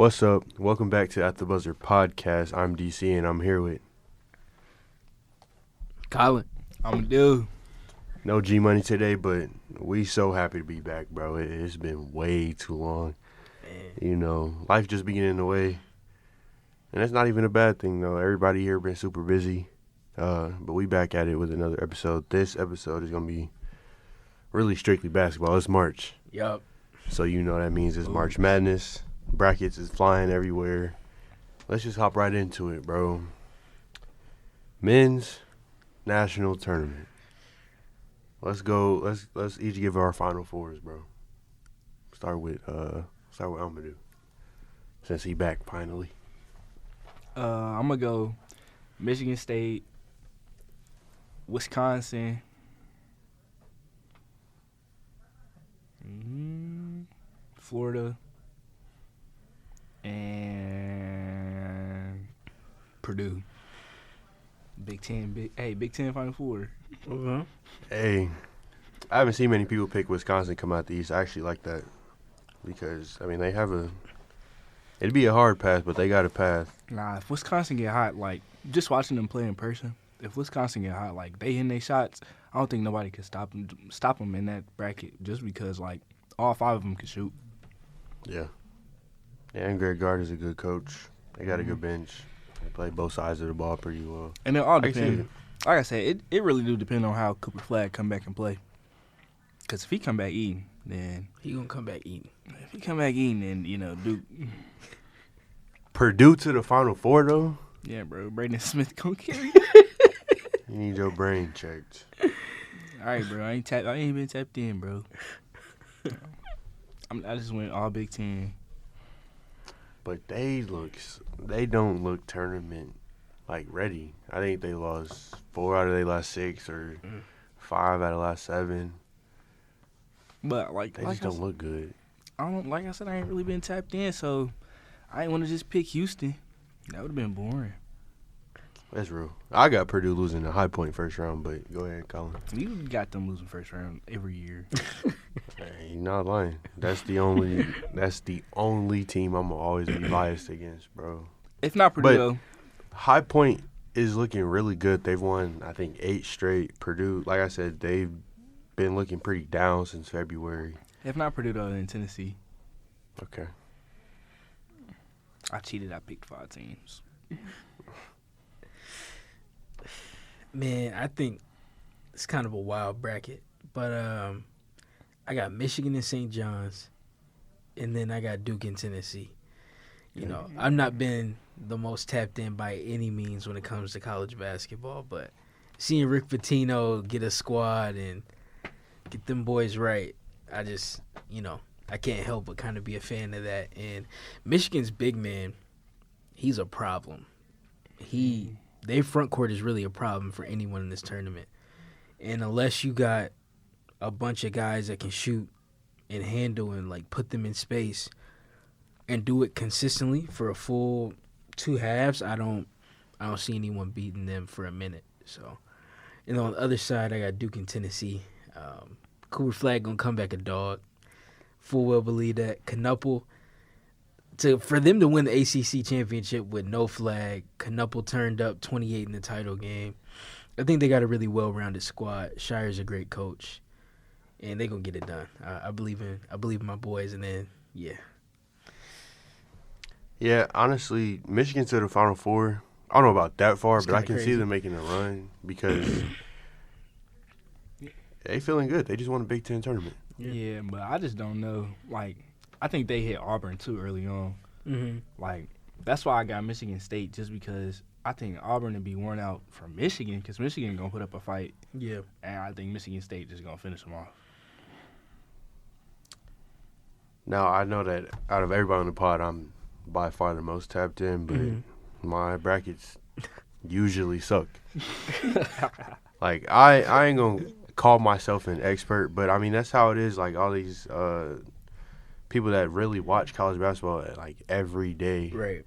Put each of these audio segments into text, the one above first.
What's up? Welcome back to At the Buzzer podcast. I'm DC and I'm here with Colin. I'm a dude. no G Money today, but we so happy to be back, bro. It's been way too long. Man. You know, life just be getting in the way. And that's not even a bad thing, though. Everybody here been super busy. But we back at it with another episode. This episode is going to be really strictly basketball. It's March. Yup. So you know that means it's March Madness. Brackets is flying everywhere. Let's just hop right into it, bro. Men's National Tournament. Let's go. Let's each give our Final Fours, bro. Start with Amadou, since he back finally. I'm gonna go Michigan State, Wisconsin, Florida, and Purdue. Big Ten Final Four. Mm-hmm. Hey, I haven't seen many people pick Wisconsin come out the East. I actually like that because they have it'd be a hard path, but they got a path. Nah, if Wisconsin get hot, like just watching them play in person, if Wisconsin get hot, like they hitting their shots, I don't think nobody could stop them in that bracket just because like all five of them can shoot. Yeah, and Greg Gard is a good coach. They got a good bench. They play both sides of the ball pretty well. And it all I can see depends. it. Like I said, it really do depend on how Cooper Flag come back and play. Because if he come back eating, then He gonna come back eating. if he come back eating, then Duke. Purdue to the Final Four though. Yeah, bro. Braden Smith gonna carry. You need your brain checked. All right, bro. I ain't been tapped in, bro. I just went all Big Ten. But they don't look tournament like ready. I think they lost 4 out of their last 6 or 5 out of last 7. But They just don't look good. Like I said, I ain't really been tapped in, so I ain't want to just pick Houston. That would have been boring. That's real. I got Purdue losing the High Point first round, but go ahead, Colin. You got them losing first round every year. Hey, you're not lying. That's the only team I'm gonna always be biased against, bro. If not Purdue, But- though. High Point is looking really good. They've won, I think, 8 straight. Purdue, like I said, they've been looking pretty down since February. If not Purdue, though, then Tennessee. Okay. I cheated. I picked 5 teams. Man, I think it's kind of a wild bracket, but I got Michigan and St. John's, and then I got Duke and Tennessee. You know, I've not been the most tapped in by any means when it comes to college basketball, but seeing Rick Pitino get a squad and get them boys right, I just, I can't help but kind of be a fan of that. And Michigan's big man, he's a problem. Their front court is really a problem for anyone in this tournament. And unless you got a bunch of guys that can shoot and handle and like put them in space and do it consistently for a full 2 halves, I don't see anyone beating them for a minute. So, and on the other side, I got Duke and Tennessee. Cooper Flag gonna come back a dog. Full well believe that. Knuppel, for them to win the ACC championship with no Flag, Knuppel turned up 28 in the title game. I think they got a really well-rounded squad. Shire's a great coach, and they're gonna get it done. I believe in my boys, and then Yeah, honestly, Michigan to the Final Four. I don't know about that far, It's but I kinda can see crazy. them making a run because they feeling good. They just won a Big Ten tournament. Yeah, but I just don't know. Like, I think they hit Auburn too early on. Mm-hmm. Like, that's why I got Michigan State, just because I think Auburn would be worn out from Michigan, because Michigan going to put up a fight, Yeah. and I think Michigan State just going to finish them off. Now, I know that out of everybody on the pod, I'm by far the most tapped in, but my brackets usually suck. Like, I ain't going to call myself an expert, but, that's how it is. Like, all these people that really watch college basketball, like, every day, Right.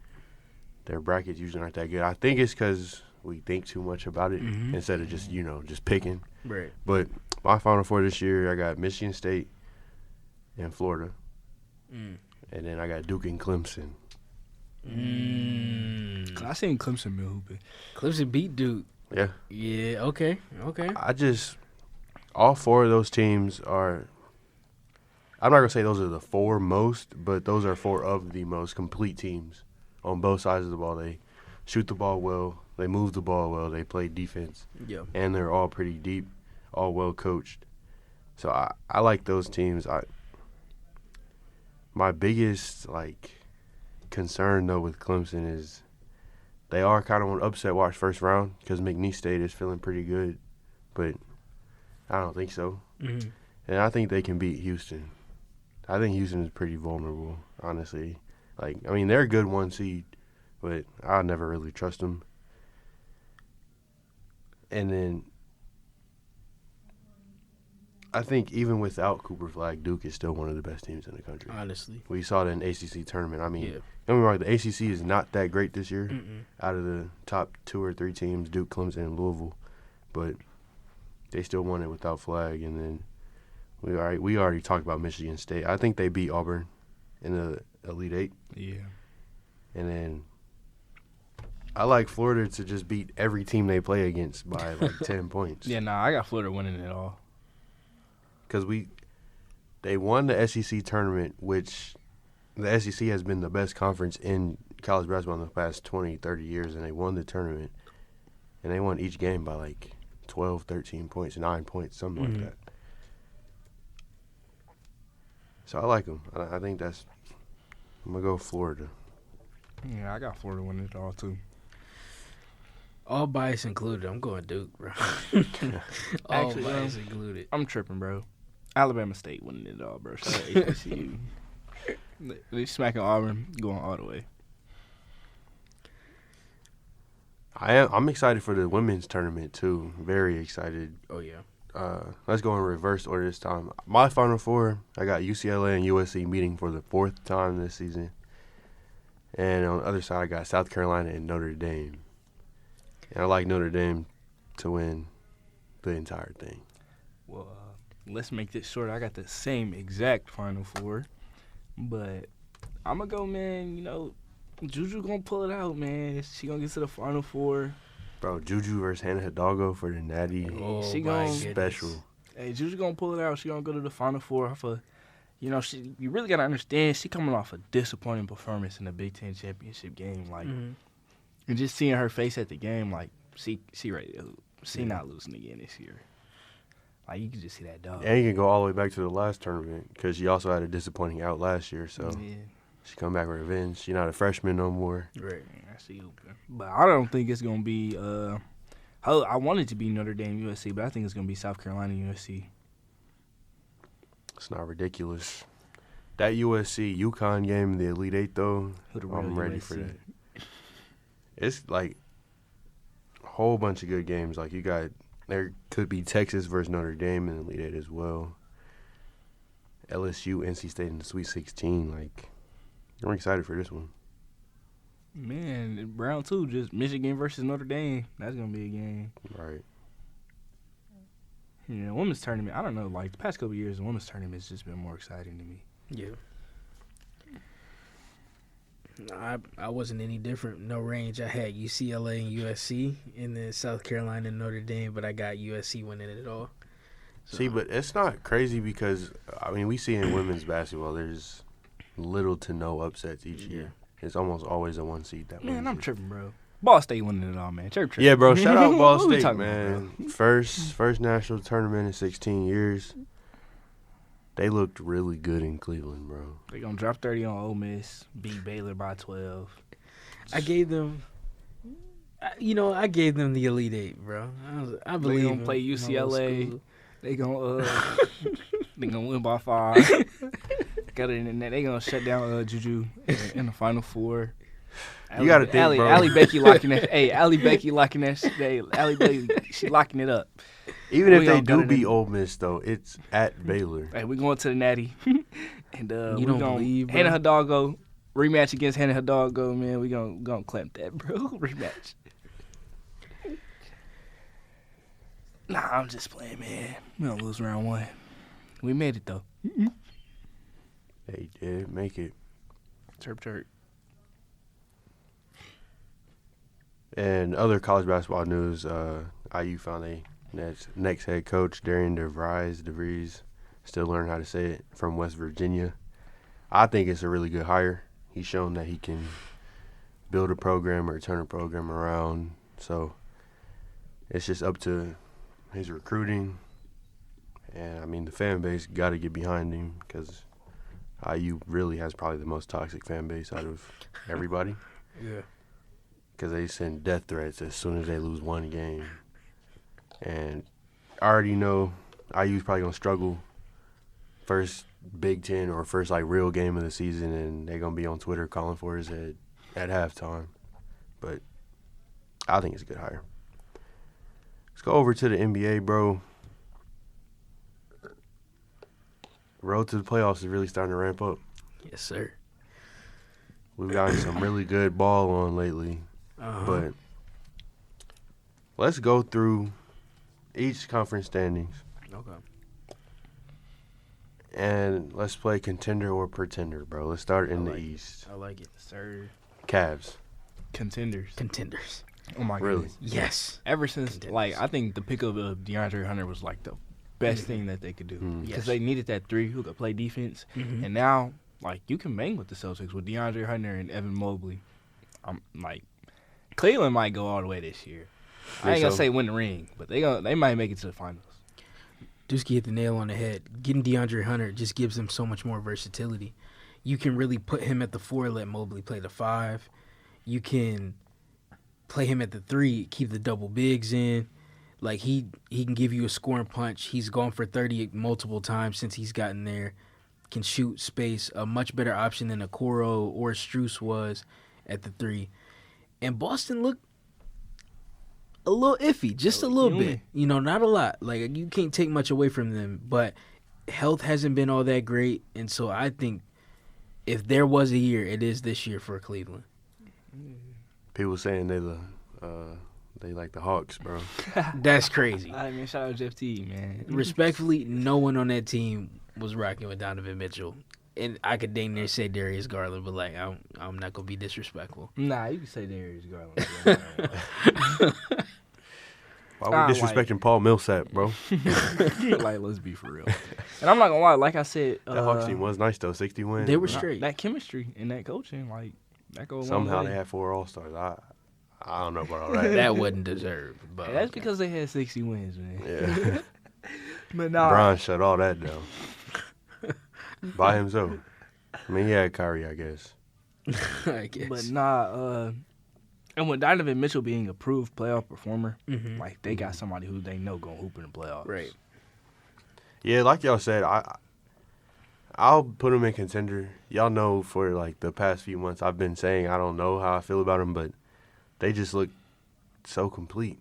their brackets usually aren't that good. I think it's because we think too much about it instead of just, just picking. Right. But my Final Four this year, I got Michigan State and Florida. And then I got Duke and Clemson. I seen Clemson been hooping. Clemson beat Duke. Yeah. Yeah. Okay. All four of those teams are. I'm not gonna say those are the four most, but those are four of the most complete teams on both sides of the ball. They shoot the ball well, they move the ball well, they play defense, and they're all pretty deep, all well coached. So I like those teams. My biggest concern though with Clemson is they are kind of on upset watch first round because McNeese State is feeling pretty good, but I don't think so. Mm-hmm. And I think they can beat Houston. I think Houston is pretty vulnerable, honestly. They're a good 1 seed, but I never really trust them. And then I think even without Cooper Flag, Duke is still one of the best teams in the country. Honestly. We saw it in the ACC tournament. Don't Yeah. get me wrong, the ACC is not that great this year. Mm-mm. Out of the top 2 or 3 teams, Duke, Clemson, and Louisville. But they still won it without Flag. And then we already talked about Michigan State. I think they beat Auburn in the Elite Eight. Yeah. And then I like Florida to just beat every team they play against by 10 points. Yeah, I got Florida winning it all. Because they won the SEC tournament, which the SEC has been the best conference in college basketball in the past 20, 30 years, and they won the tournament. And they won each game by 12, 13 points, 9 points, something like that. So I like them. I think I'm going to go Florida. Yeah, I got Florida winning it all, too. All bias included. I'm going Duke, bro. All Actually, bias included. I'm tripping, bro. Alabama State winning it all, bro. Shout out HBCU. They smacking Auburn, going all the way. I'm excited for the women's tournament, too. Very excited. Oh, yeah. Let's go in reverse order this time. My Final Four, I got UCLA and USC meeting for the 4th time this season. And on the other side, I got South Carolina and Notre Dame. And I like Notre Dame to win the entire thing. Well, let's make this short. I got the same exact Final Four. But I'm going to go, man, Juju going to pull it out, man. She going to get to the Final Four. Bro, Juju versus Hannah Hidalgo for the Natty. Oh, she my gonna special. Hey, Juju gonna pull it out. She gonna go to the Final Four off of, you really gotta understand she coming off a disappointing performance in the Big Ten championship game, and just seeing her face at the game, she ready to hoop. She not losing again this year. You can just see that dog. And you can go all the way back to the last tournament because she also had a disappointing out last year, so she come back with revenge. She not a freshman no more. Right. I see hooping. But I don't think it's gonna be. I want it to be Notre Dame USC, but I think it's gonna be South Carolina USC. It's not ridiculous. That USC UConn game in the Elite Eight though, I'm ready for that. It's a whole bunch of good games. There could be Texas versus Notre Dame in the Elite Eight as well. LSU, NC State in the Sweet 16. I'm excited for this one. Man, round 2, just Michigan versus Notre Dame. That's going to be a game. Right. Yeah, women's tournament, I don't know. The past couple of years, the women's tournament has just been more exciting to me. Yeah. I wasn't any different. No range. I had UCLA and USC, and then South Carolina and Notre Dame, but I got USC winning it all. So. See, but it's not crazy because, we see in women's basketball, there's little to no upsets each year. It's almost always a 1 seed that wins. Man, I'm tripping, bro. Ball State winning it all, man. Chirp. Yeah, bro. Shout out Ball State, about, man. First national tournament in 16 years. They looked really good in Cleveland, bro. They gonna drop 30 on Ole Miss, beat Baylor by 12. I gave them the Elite Eight, bro. I believe they gonna play UCLA. They gonna win by 5. Got it in the net. They gonna shut down Juju in the Final Four. You gotta think, bro. Allie Becky locking that. Hey, Allie Becky locking that. Allie Becky, she locking it up. Even if they do beat Ole Miss, though, it's at Baylor. Hey, we going to the Natty, and you don't believe, bro? Hannah Hidalgo rematch against Hannah Hidalgo, man. We gonna clamp that, bro. Rematch. Nah, I'm just playing, man. We don't lose round 1. We made it though. They did make it. Chirp. And other college basketball news, IU found a next head coach, Darian DeVries, still learning how to say it, from West Virginia. I think it's a really good hire. He's shown that he can build a program or turn a program around. So it's just up to his recruiting. And, I mean, the fan base got to get behind him because IU really has probably the most toxic fan base out of everybody. Yeah. Because they send death threats as soon as they lose one game. And I already know IU's probably going to struggle first Big Ten or first, like, real game of the season, and they're going to be on Twitter calling for his head at halftime. But I think it's a good hire. Let's go over to the NBA, bro. The road to the playoffs is really starting to ramp up. Yes, sir. We've gotten some really good ball on lately. But let's go through each conference standings. Okay. And let's play contender or pretender, bro. Let's start in the East. I like it. Sir. Cavs. Contenders. Oh, my Really? goodness. Yes. Ever since, Contenders. like, I think the pickup of DeAndre Hunter was, like, the best thing that they could do. Because Yes. they needed that three who could play defense. Mhm. And now, like, you can bang with the Celtics with DeAndre Hunter and Evan Mobley. I'm like, Cleveland might go all the way this year. I ain't gonna so? say win the ring, but they might make it to the finals. Dusky hit the nail on the head. Getting DeAndre Hunter just gives them so much more versatility. You can really put him at the 4, let Mobley play the 5. You can play him at the 3, keep the double bigs in. Like, he can give you a scoring punch. He's gone for 30 multiple times since he's gotten there. Can shoot space. A much better option than Okoro or Strus was at the 3. And Boston looked a little iffy, just a little bit. You know, not a lot. Like, you can't take much away from them, but health hasn't been all that great. And so I think if there was a year, it is this year for Cleveland. People saying they like the Hawks, bro. That's crazy. I mean, shout out Jeff T, man. Respectfully, no one on that team was rocking with Donovan Mitchell. And I could dang near say Darius Garland, but, like, I'm not going to be disrespectful. Nah, you can say Darius Garland. Why we disrespecting Paul Millsap, bro? Like, let's be for real. And I'm not going to lie, like I said. That Hawks team was nice, though. 60 wins. They were bro. straight. That chemistry and that coaching, like, that goes Somehow long they way. had 4 All-Stars. I don't know about all that. That wasn't deserved. But That's because they had 60 wins, man. Yeah. But nah. Bron shut all that down. By himself. I mean, he had Kyrie, I guess. I guess. But nah, and with Donovan Mitchell being a proved playoff performer, Mhm. like, they got somebody who they know going to hoop in the playoffs. Right. Yeah, like y'all said, I'll put him in contender. Y'all know for, like, the past few months I've been saying I don't know how I feel about him, but they just look so complete.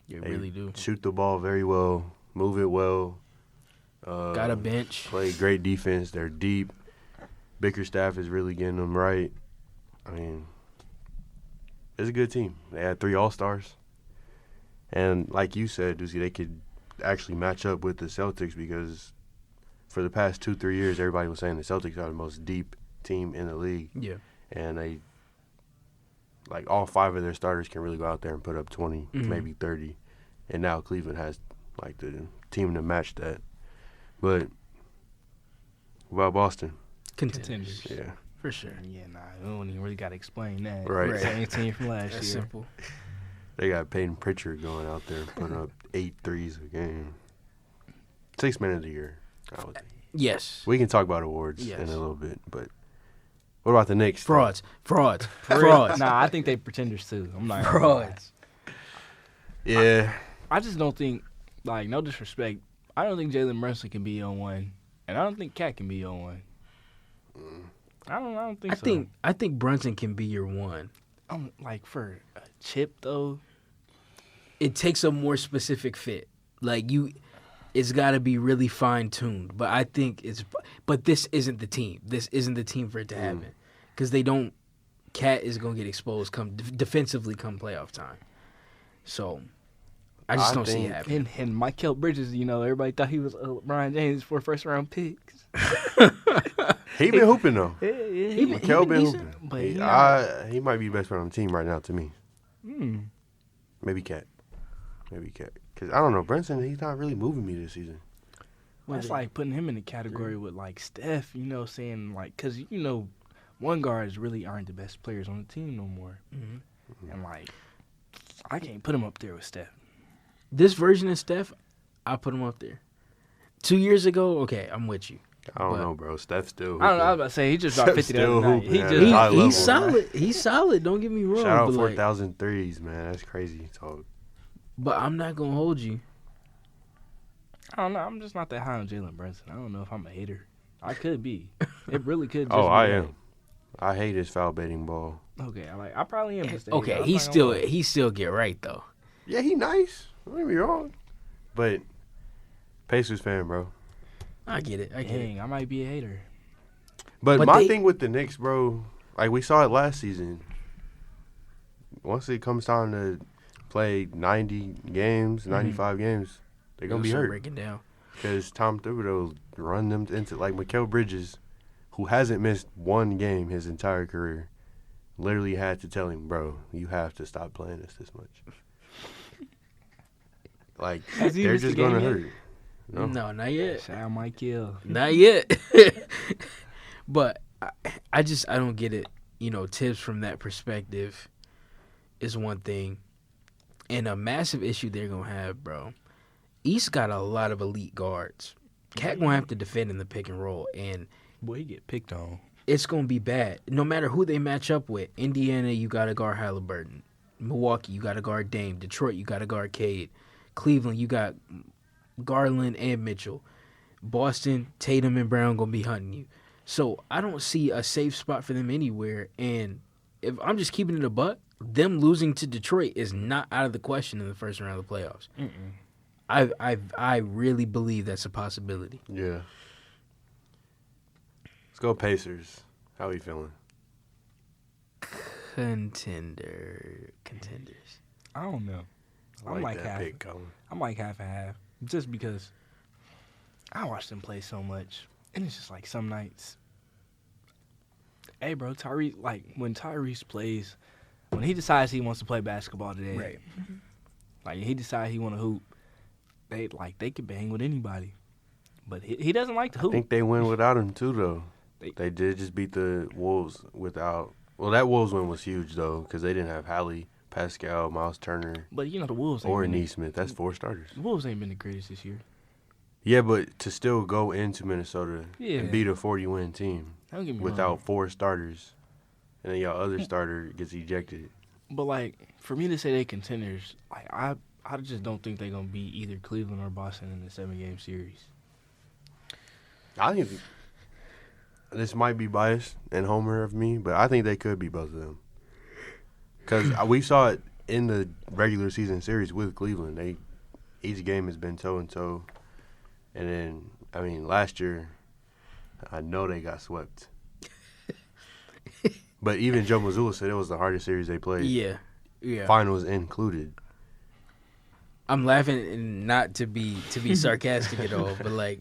You They really do. shoot the ball very well, move it well. Got a bench. Play great defense. They're deep. Bickerstaff is really getting them right. I mean, it's a good team. They had 3 All-Stars. And like you said, Deucey, they could actually match up with the Celtics because for the past 2-3 years, everybody was saying the Celtics are the most deep team in the league. Yeah. And they, like, all 5 of their starters can really go out there and put up 20, maybe 30. And now Cleveland has, like, the team to match that. But what about Boston? Contenders. Yeah. For sure. Yeah, nah, we don't even really got to explain that. Right. Same team from last That's year. simple. They got Peyton Pritchard going out there putting up 8 threes a game. 6 man of the year. I would think. Yes. We can talk about awards Yes. in a little bit, but what about the Knicks? Frauds. Frauds. For real? Frauds. Nah, I think they pretenders too. I'm not gonna lie. Frauds. Yeah. I just don't think, like, no disrespect, I don't think Jalen Brunson can be on one, and I don't think Cat can be on one. I don't think so. I think Brunson can be your one. Like, for a chip though. It takes a more specific fit. Like, it's got to be really fine tuned. But I think but this isn't the team. This isn't the team for it to happen. Because Cat is going to get exposed defensively come playoff time. So, I just don't see it happening. And Michael Bridges, you know, everybody thought he was LeBron James for first round picks. He been hooping, though. Yeah, Mikal been decent, hooping. but He might be the best player on the team right now to me. Maybe Cat. Because, I don't know, Brunson, he's not really moving me this season. That's like putting him in the category with, like, Steph, saying, like, because, one guards really aren't the best players on the team no more. Mm-hmm. And, like, I can't put him up there with Steph. This version of Steph, I'll put him up there. 2 years ago, okay, I'm with you. I don't know, bro. Steph still hooping. I don't know. I was about to say, he just dropped 50 the other night. He's solid. He's solid. Don't get me wrong. Shout out 4,000 threes, man. That's crazy talk. But I'm not going to hold you. I don't know. I'm just not that high on Jalen Brunson. I don't know if I'm a hater. I could be. It really could just be. I am. I hate his foul baiting ball. Okay, I probably am. Okay, he still get right, though. Yeah, he nice. Don't get me wrong. But Pacers fan, bro. I get it. I might be a hater. But my thing with the Knicks, bro, like we saw it last season. Once it comes time to play 90 games, 95 games, they're going to be hurt. Breaking down. Because Tom Thibodeau run them into, like Mikal Bridges, who hasn't missed one game his entire career, literally had to tell him, bro, you have to stop playing this much. Like, they're just going to hurt. No, not yet. Shout out Michael. Not yet. But I don't get it. Tips from that perspective is one thing. And a massive issue they're going to have, bro. East got a lot of elite guards. Cat going to have to defend in the pick and roll. And boy, he get picked on. It's going to be bad. No matter who they match up with. Indiana, you got to guard Halliburton. Milwaukee, you got to guard Dame. Detroit, you got to guard Cade. Cleveland, you got Garland and Mitchell. Boston, Tatum and Brown going to be hunting you. So I don't see a safe spot for them anywhere. And if I'm just keeping it a buck, them losing to Detroit is not out of the question in the first round of the playoffs. I really believe that's a possibility. Yeah. Let's go Pacers. How are you feeling? Contenders. I don't know. I'm like half. I'm like half and half. Just because I watch them play so much, and it's just like some nights. Hey, bro, when Tyrese plays, when he decides he wants to play basketball today, right? Like he decides he want to hoop, they could bang with anybody, but he doesn't like to hoop. I think they win without him too, though. They did just beat the Wolves without. Well, that Wolves win was huge though because they didn't have Hallie, Pascal, Miles Turner. But the Wolves or Neesmith. That's 4 starters. The Wolves ain't been the greatest this year. Yeah, but to still go into Minnesota and beat a 40-win team without 4 starters, and then your other starter gets ejected. But for me to say they contenders, I just don't think they're gonna beat either Cleveland or Boston in the 7-game series. I think this might be biased and homer of me, but I think they could beat both of them. Because we saw it in the regular season series with Cleveland. Each game has been toe-and-toe. And then, last year, I know they got swept. But even Joe Mazzulla said it was the hardest series they played. Yeah. Finals included. I'm laughing and not to be sarcastic at all, but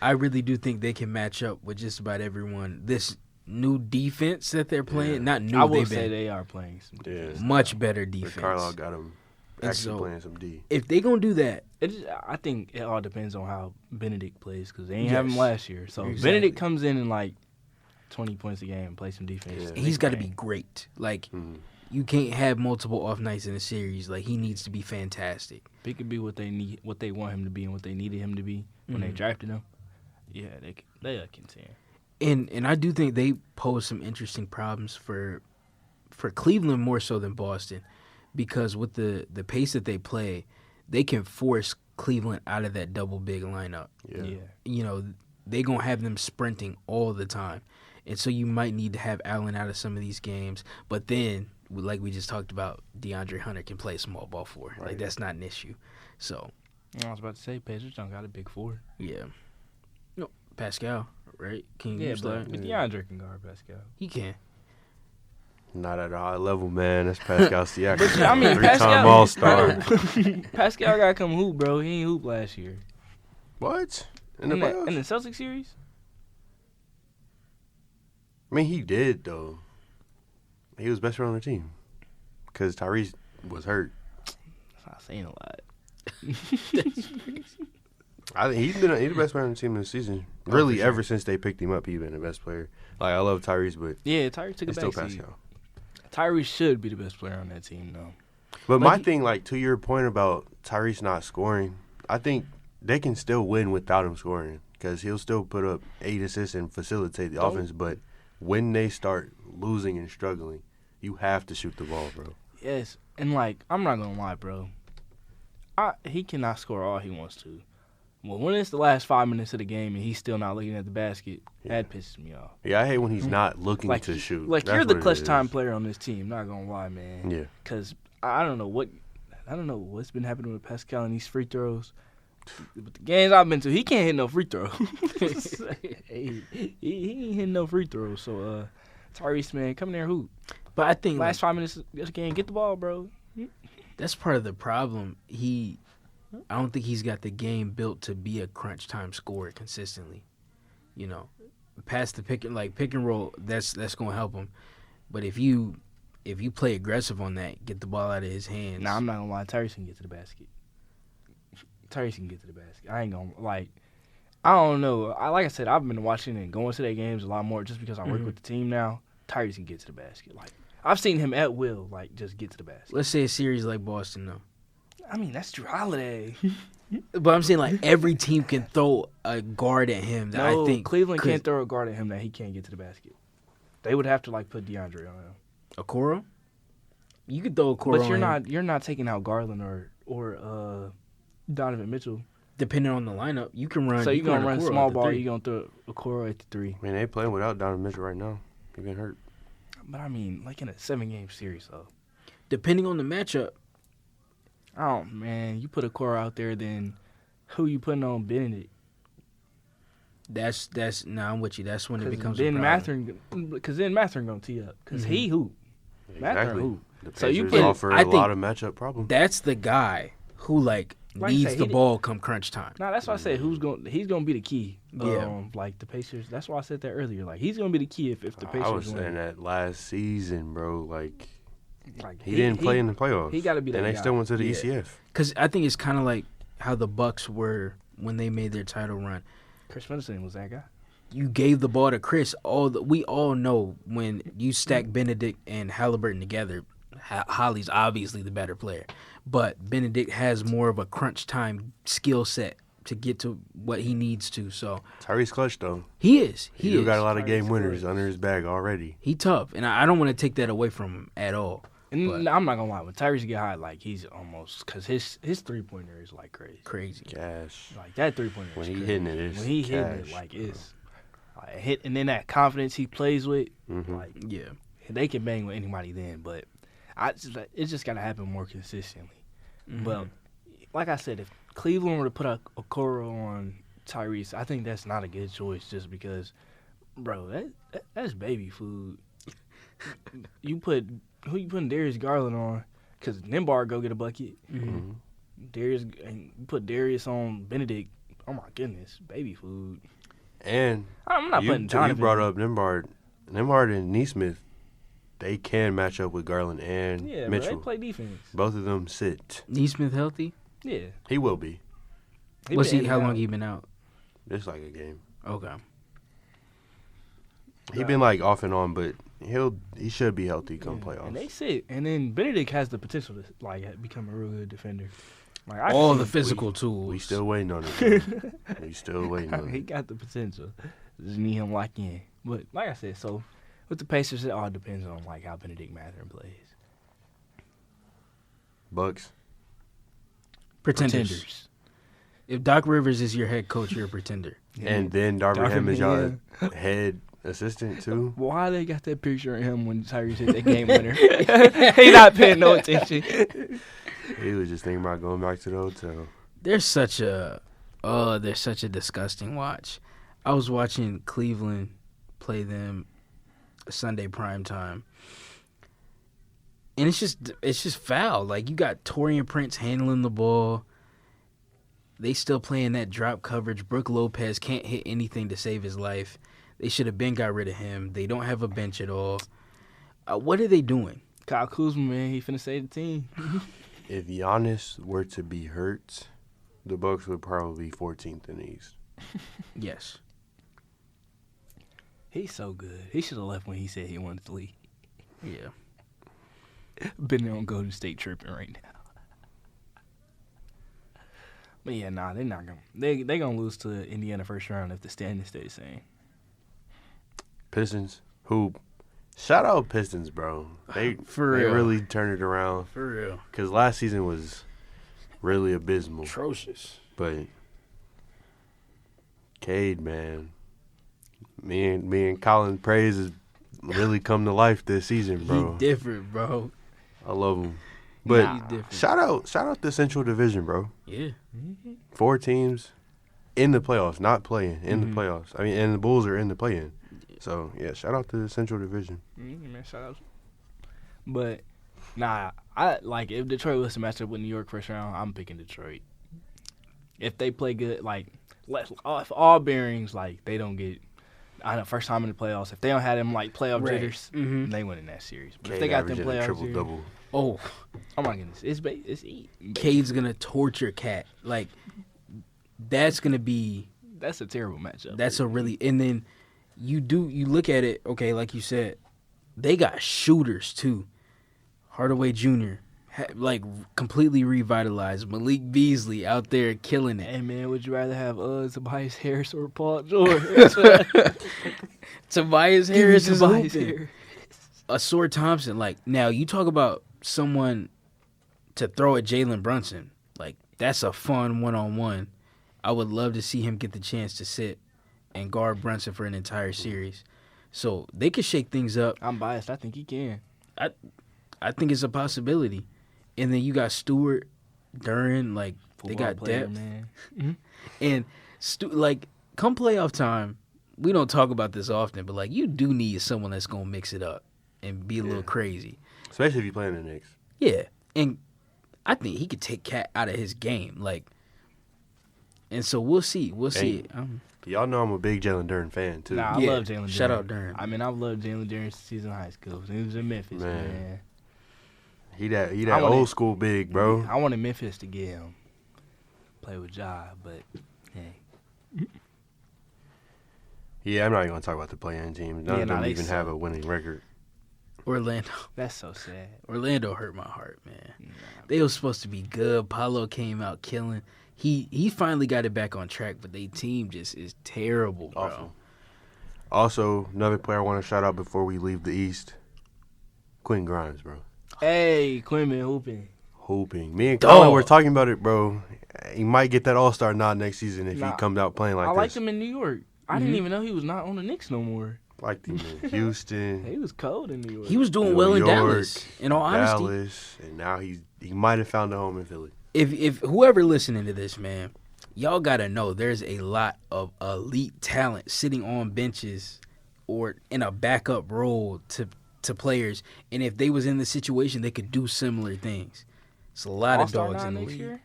I really do think they can match up with just about everyone. This new defense that they're playing, not new. I will say they are playing some defense. Much better defense. But Carlisle got them actually playing some D. If they gonna do that, I think it all depends on how Benedict plays because they ain't have him last year. So exactly. Benedict comes in and 20 points a game and play some defense. Yeah. He's got to be great. You can't have multiple off nights in a series. He needs to be fantastic. He could be what they need, what they want him to be, and what they needed him to be when they drafted him. Yeah, they are contend. And I do think they pose some interesting problems for Cleveland more so than Boston, because with the pace that they play, they can force Cleveland out of that double big lineup. Yeah. They're going to have them sprinting all the time. And so you might need to have Allen out of some of these games. But then, like we just talked about, DeAndre Hunter can play small ball 4. Right. That's not an issue. So I was about to say, Pacers don't got a big 4. Yeah. No, Pascal, right? Can you but DeAndre can guard Pascal. He can. Not at a high level, man. That's Pascal Siakam. Pascal, 3-time All-Star. Pascal got to come hoop, bro. He ain't hoop last year. What? In the playoffs? In the Celtics series? He did, though. He was best player on the team. Because Tyrese was hurt. That's not saying a lot. I think he's the best player on the team this season. Really, ever since they picked him up, he's been the best player. Like, I love Tyrese, but yeah, Tyrese took a still back seat. Pascal. Tyrese should be the best player on that team, though. But my thing, like, to your point about Tyrese not scoring, I think they can still win without him scoring because he'll still put up 8 assists and facilitate the offense. But when they start losing and struggling, you have to shoot the ball, bro. Yes, and, like, I'm not going to lie, bro. He cannot score all he wants to. Well, when it's the last 5 minutes of the game and he's still not looking at the basket, that pisses me off. Yeah, I hate when he's not looking to shoot. Like, That's you're the what it clutch is. time player on this team, not going to lie, man. Yeah. Because I don't know what's been happening with Pascal and these free throws. But the games I've been to, he can't hit no free throws. he ain't hitting no free throws. So, Tyrese, man, come in there and hoop. But I think Last 5 minutes of this game, get the ball, bro. that's part of the problem. I don't think he's got the game built to be a crunch time scorer consistently. You know, past the pick and roll, that's gonna help him. But if you play aggressive on that, get the ball out of his hands. Nah, I'm not gonna lie. Tyrese can get to the basket. I ain't gonna I don't know. Like I said, I've been watching and going to their games a lot more just because I work with the team now. Tyrese can get to the basket. Like, I've seen him at will, like, just get to the basket. Let's say a series like Boston, though. I mean, that's Drew Holiday. But I'm saying, like, every team can throw a guard at him that I think Cleveland can't throw a guard at him that he can't get to the basket. They would have to, like, put DeAndre on him. Okoro? You could throw Okoro But on him. you're not taking out Garland or Donovan Mitchell. Depending on the lineup, you can run. So you're going to run Okoro small at the ball, three. you're going to throw Okoro at the 3. I mean, they playing without Donovan Mitchell right now. He been hurt. But, I mean, like, in a 7-game series, though. Depending on the matchup. Oh, man, you put Okoro out there, then who you putting on Benedict? I'm with you. That's when it becomes then a problem. Because then Mathurin going to tee up. Because he hoop. Mathurin hoop. The So you Pacers put- offer I a lot think of matchup problems. That's the guy who, like Like you needs say, the he ball come crunch time. Nah, that's why I said he's going to be the key. Yeah. Like the Pacers. That's why I said that earlier. Like, he's going to be the key if the Pacers I was win. saying that last season, bro. Like, Like, he didn't play in the playoffs. he gotta be that And they guy. still went to the Yeah. ECF. Because I think it's kind of like how the Bucks were when they made their title run. Chris Middleton was that guy. You gave the ball to Chris. We all know when you stack Benedict and Halliburton together, Holly's obviously the better player. But Benedict has more of a crunch time skill set to get to what he needs to. So Tyrese clutch, though. he is. He He is. got a lot of game Tyrese winners clutch. under his bag already. He tough. And I don't want to take that away from him at all. And But- I'm not gonna lie, when Tyrese get high, like he's almost because his 3-pointer is like crazy. Crazy. Cash. Like that 3-pointer. When is he crazy. hitting it, it's when he hitting it, cash, like bro. it's like hit, and then that confidence he plays with, Mhm. like Yeah. they can bang with anybody then. But it just gotta happen more consistently. But like I said, if Cleveland were to put a Okoro on Tyrese, I think that's not a good choice just because, bro, that's baby food. You putting Darius Garland on because Nimbar go get a bucket. Mhm. And you put Darius on Benedict. Oh my goodness, baby food. And I'm not putting you Donovan. brought up Nembhard. Nembhard and Neesmith, they can match up with Garland and Yeah, bro, Mitchell. they play defense. Both of them sit. Neesmith healthy? Yeah. He will be. What's been he? in How and long out. he been out? Just like a game. Okay. He been like off and on, but he should be healthy come Yeah, playoffs. And they sit. And then Benedict has the potential to like become a real good defender. Like I All can the see- physical tools. We still waiting on it. We still waiting on he it. got the potential. Just need him locked in. But like I said, so with the Pacers, it all depends on like how Benedict Mathurin plays. Bucks. Pretenders. If Doc Rivers is your head coach, you're a pretender. And then Darvin Darvin Ham is y'all Ham. head assistant too. Why they got that picture of him when Tyrese hit that game winner? He not paying no attention. He was just thinking about going back to the hotel. They're such a disgusting watch. I was watching Cleveland play them Sunday prime time. And it's just foul. Like, you got Torian Prince handling the ball. They still playing that drop coverage. Brook Lopez can't hit anything to save his life. They should have got rid of him. They don't have a bench at all. What are they doing? Kyle Kuzma, man, he finna save the team. If Giannis were to be hurt, the Bucks would probably be 14th in the East. Yes. He's so good. He should have left when he said he wanted to leave. Yeah. Been there on Golden State tripping right now. But yeah, nah, they're not gonna. They gonna lose to Indiana first round if the standings stay the same. Pistons, who, shout out Pistons, bro. They really turned it around. For real. Because last season was really abysmal. Atrocious. But Cade, man, me and Colin Praise has really come to life this season, bro. He different, bro. I love him. But He's different. shout out the Central Division, bro. Yeah. 4 teams in the playoffs, not playing in the playoffs. I mean, and the Bulls are in the play-in. So yeah, shout out to the Central Division. Man, shout out. But nah, I like if Detroit was to match up with New York first round, I'm picking Detroit. If they play good, like if all bearings, like they don't get. I know first time in the playoffs. If they don't have them like playoff jitters, they win in that series. But if they got them playoff triple jitters, double. Oh, my goodness, it's eat. Cade's gonna torture Cat. Like that's gonna be. That's a terrible matchup. That's a really and then you look at it. Okay, like you said, they got shooters too. Hardaway Jr. Like completely revitalized. Malik Beasley out there killing it. Hey man, would you rather have Tobias Harris or Paul George? Tobias Harris is Tobias hooping. Harris. Asor Thompson. Like now, you talk about someone to throw at Jalen Brunson. Like that's a fun 1-on-1. I would love to see him get the chance to sit and guard Brunson for an entire series. So they could shake things up. I'm biased. I think he can. I think it's a possibility. And then you got Stewart, Duran, like Football they got player, depth. man. And like come playoff time, we don't talk about this often, but like you do need someone that's gonna mix it up and be a little crazy. Especially if you're playing the Knicks. Yeah, and I think he could take Cat out of his game, like. And so we'll see. Y'all know I'm a big Jalen Duran fan too. Nah, I love Jalen Duran. Shout out Duran. I mean, I've loved Jalen Duran since he was in high school. He was in Memphis, man. He that old school big, bro. I wanted Memphis to get him. Play with Ja, but hey. Yeah, I'm not even gonna talk about the play-in teams. None of them even have a winning record. Orlando. That's so sad. Orlando hurt my heart, man. Nah. They were supposed to be good. Paulo came out killing. He finally got it back on track, but their team just is terrible, bro. Awful. Also, another player I want to shout out before we leave the East, Quentin Grimes, bro. Hey, Quinn been hooping. Me and Colin were talking about it, bro. He might get that All-Star nod next season if he comes out playing like this. I liked him in New York. I didn't even know he was not on the Knicks no more. Liked him in Houston. He was cold in New York. He was doing well in Dallas, in all honesty. Dallas, and now he might have found a home in Philly. If whoever listening to this, man, y'all got to know there's a lot of elite talent sitting on benches or in a backup role to players. And if they was in the situation, they could do similar things. It's a lot of dogs in the league. Year?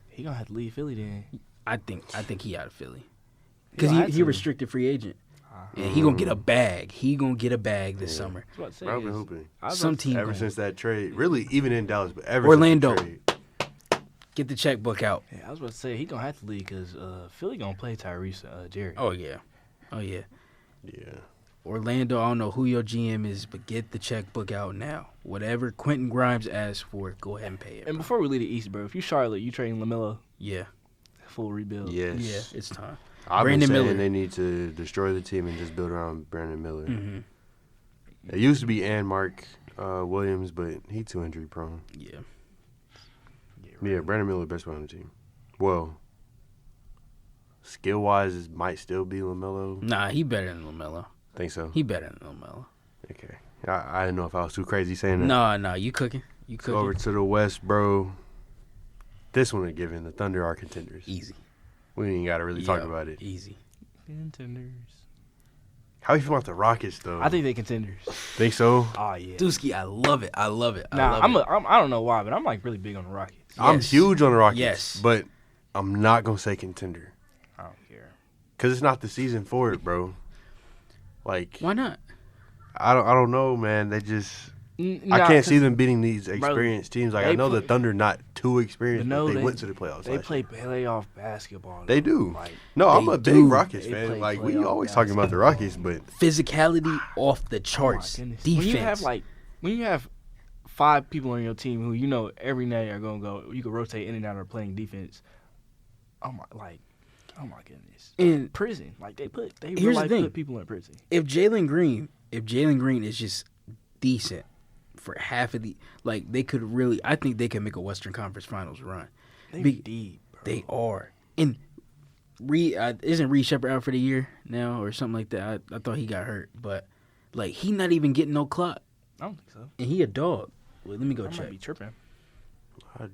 He going to have to leave Philly then. I think he out of Philly. Because he restricted free agent. And he going to get a bag. He going to get a bag this summer. Bro, been hooping. Some team ever since that trade. Really, even in Dallas, but ever Orlando. since the trade. Get the checkbook out. Yeah, I was about to say, he going to have to leave because Philly going to play Tyrese Jerry. Oh, yeah. Yeah. Orlando, I don't know who your GM is, but get the checkbook out now. Whatever Quentin Grimes asks for, go ahead and pay it. And before we leave the East, bro, if you Charlotte, you trading LaMelo. Yeah. Full rebuild. Yes. Yeah, it's time. I've Brandon been saying Miller. they need to destroy the team and just build around Brandon Miller. Mm-hmm. It used to be Mark Williams, but he too injury prone. Yeah. Yeah, Brandon Miller best player on the team. Well, skill wise, might still be LaMelo. Nah, he better than LaMelo. Think so? He better than LaMelo. Okay. I didn't know if I was too crazy saying that. No, you cooking. So over to the West, bro. This one is given. The Thunder are contenders. Easy. We ain't got to really talk about it. Easy. Contenders. How you feel about the Rockets, though? I think they contenders. Think so? Oh, yeah. Dusky, I love it. I don't know why, but I'm like really big on the Rockets. Yes. I'm huge on the Rockets. Yes. But I'm not going to say contender. I don't care. Because it's not the season for it, bro. Like, Why not? I don't know, man. They just, I can't see them beating these experienced teams. Like I know the play, Thunder not too experienced, but they went to the playoffs. They play playoff basketball. They do. Like, no, I'm a big Rockets fan. Like we always basketball. talking about the Rockets, but physicality off the charts. Defense. When you have 5 people on your team who you know every night are gonna go, you can rotate in and out of playing defense. Oh my goodness! In prison, like they put people in prison. If Jalen Green is just decent for half of the, like they could really, I think they can make a Western Conference Finals run. They be deep, bro. They are. And isn't Reed Shepard out for the year now or something like that? I thought he got hurt, but like he not even getting no clock. I don't think so. And he a dog. Wait, let me go check. Might be tripping. I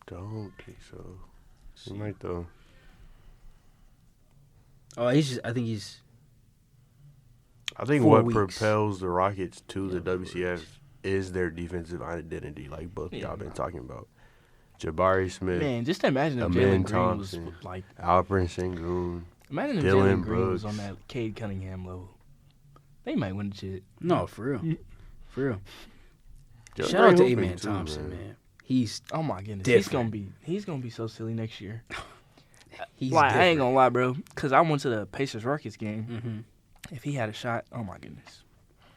don't think so. He might though. Oh, I think what propels the Rockets to the WCF is their defensive identity, like both y'all been talking about. Jabari Smith, man, just imagine if Jalen Green was like Alperen Sengun. Imagine if Jalen Green was on that Cade Cunningham level. They might win the shit. No, for real, for real. Shout out to A-Man Thompson, man. He's oh my goodness, different. he's gonna be so silly next year. He's like, I ain't gonna lie, bro, because I went to the Pacers Rockets game. Mm-hmm. If he had a shot, oh my goodness,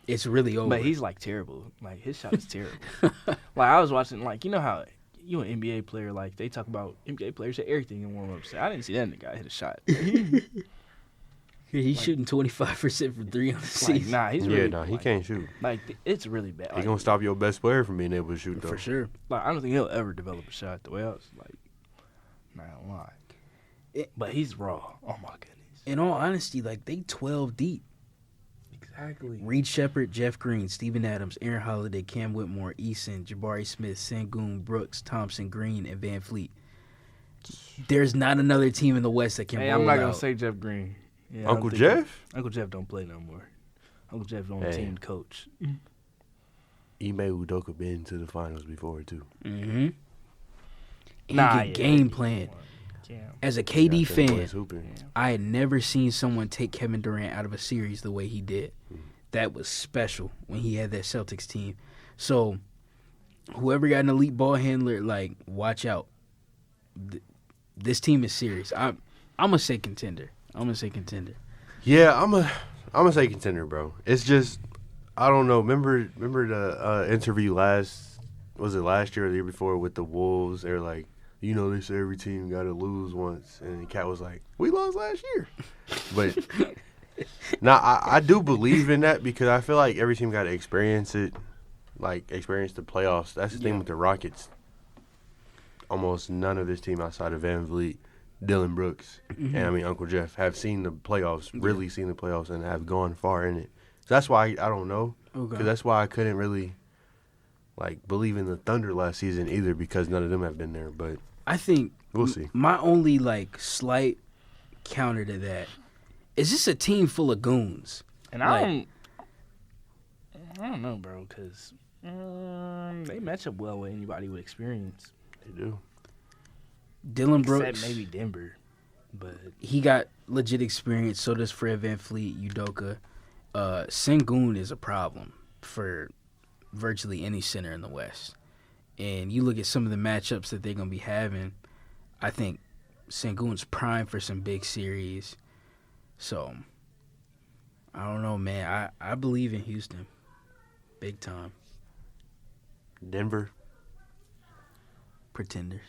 it's really over. But he's like terrible. Like his shot is terrible. Like I was watching, like you know how you an NBA player, like they talk about NBA players say everything in warm ups. I didn't see that in the guy hit a shot. He's shooting 25% from 3 on the season. Nah, he's really he can't shoot. Like it's really bad. He gonna stop your best player from being able to shoot though. For sure. Like I don't think he'll ever develop a shot the way I was like. Nah, why? But he's raw. Oh my goodness. In all honesty, like they 12 deep. Exactly. Reed Shepard, Jeff Green, Steven Adams, Aaron Holiday, Cam Whitmore, Eason, Jabari Smith, Sengun, Brooks, Thompson, Green, and Van Fleet. There's not another team in the West that can roll I'm not out. gonna say Jeff Green. Yeah, Uncle Jeff? Uncle Jeff don't play no more. Uncle Jeff on the team coach. Ime Udoka been to the finals before too. Mm-hmm. He can game plan. As a KD fan, I had never seen someone take Kevin Durant out of a series the way he did. That was special when he had that Celtics team. So, whoever got an elite ball handler, like, watch out. This team is serious. I'm gonna say contender. Yeah, I'm gonna say contender, bro. It's just I don't know. Remember the interview last year or the year before with the Wolves? They're like, you know, they say every team got to lose once, and Cat was like, we lost last year. But now I do believe in that because I feel like every team got to experience it, like experience the playoffs. That's the thing with the Rockets. Almost none of this team outside of Van Vliet, Dylan Brooks, and Uncle Jeff have seen the playoffs, really seen the playoffs, and have gone far in it. So that's why I don't know, because that's why I couldn't really believe in the Thunder last season either, because none of them have been there. But I think we'll see. My only slight counter to that is this a team full of goons, and I don't know, bro, because they match up well with anybody with experience. They do. Dylan Brooks, except maybe Denver, but he got legit experience. So does Fred VanVleet, Udoka. Sengun is a problem for virtually any center in the West. And you look at some of the matchups that they're going to be having, I think Sengun's prime for some big series. So, I don't know, man. I believe in Houston. Big time. Denver? Pretenders.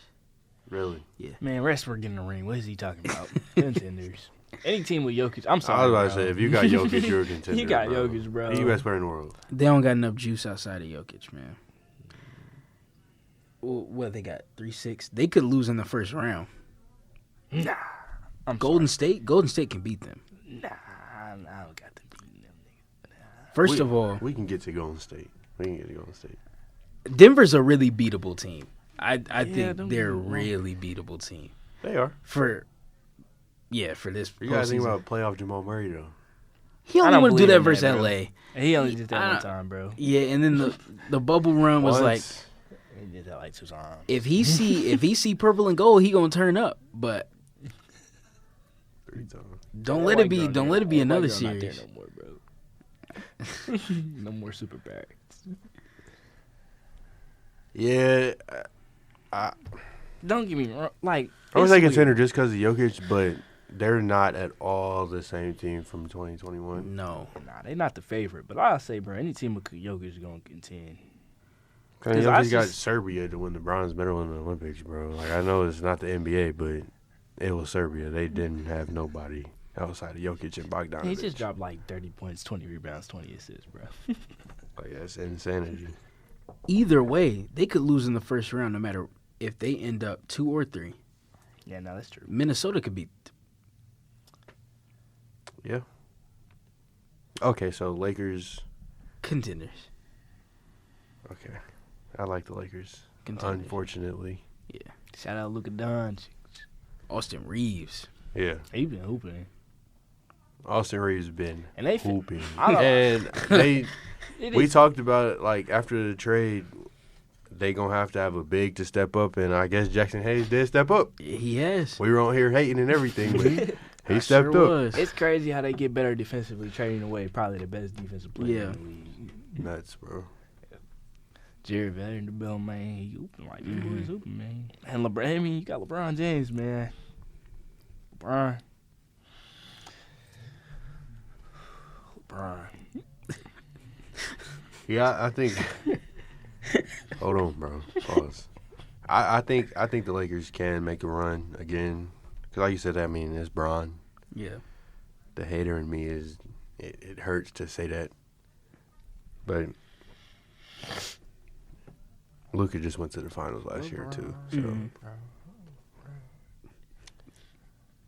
Really? Yeah. Man, Westbrook in the ring. What is he talking about? Contenders. Any team with Jokic. I'm sorry, I was about to say, if you got Jokic, you're a contender. You got Jokic, bro. He's the best player in the world. They don't got enough juice outside of Jokic, man. What, they got 3-6? They could lose in the first round. Nah. Golden State can beat them. Nah, I don't got them beating them niggas. Nah. First of all, we can get to Golden State. Denver's a really beatable team. I think they're a really beatable team. They are. For this you gotta think about playoff Jamal Murray though. He only want to do that versus LA. He only did that one time, bro. Yeah, and then the bubble run was like, he did that like 2 times. If he see purple and gold, he gonna turn up. But 3 times. Don't let it be another series. No more, bro. No more super backs. Yeah, Don't get me wrong. Like, I would it's say weird. contender just because of Jokic, but they're not at all the same team from 2021. No. Nah, they not the favorite. But I'll say, bro, any team with Jokic is going to contend. Because I Jokic got just- Serbia to win the bronze medal in the Olympics, bro. Like, I know it's not the NBA, but it was Serbia. They didn't have nobody outside of Jokic and Bogdanovic. He just dropped like 30 points, 20 rebounds, 20 assists, bro. Like, that's insanity. Either way, they could lose in the first round no matter if they end up 2 or 3. Yeah, no, that's true. Minnesota could be Yeah. Okay, so Lakers. contenders. Okay. I like the Lakers. Contenders. Unfortunately. Shout out Luka Doncic. Austin Reeves. Yeah. He been hooping. Austin Reeves been And they hooping. I don't- And they It we is- talked about it, like, after the trade, they going to have a big to step up, and I guess Jackson Hayes did step up. He has. We were on here hating and everything, but he I stepped sure up. was. It's crazy how they get better defensively, trading away probably the best defensive player in the league. Nuts, bro. Jared Vanderbilt, man, he hooping like these boys hooping, man. And LeBron, I mean, you got LeBron James, man. LeBron. Yeah, I think. Hold on, bro. Pause. I think the Lakers can make a run again. Because like you said, I mean, it's Bron. Yeah. The hater in me is, it hurts to say that. But Luka just went to the finals last year, too. So. Mhm.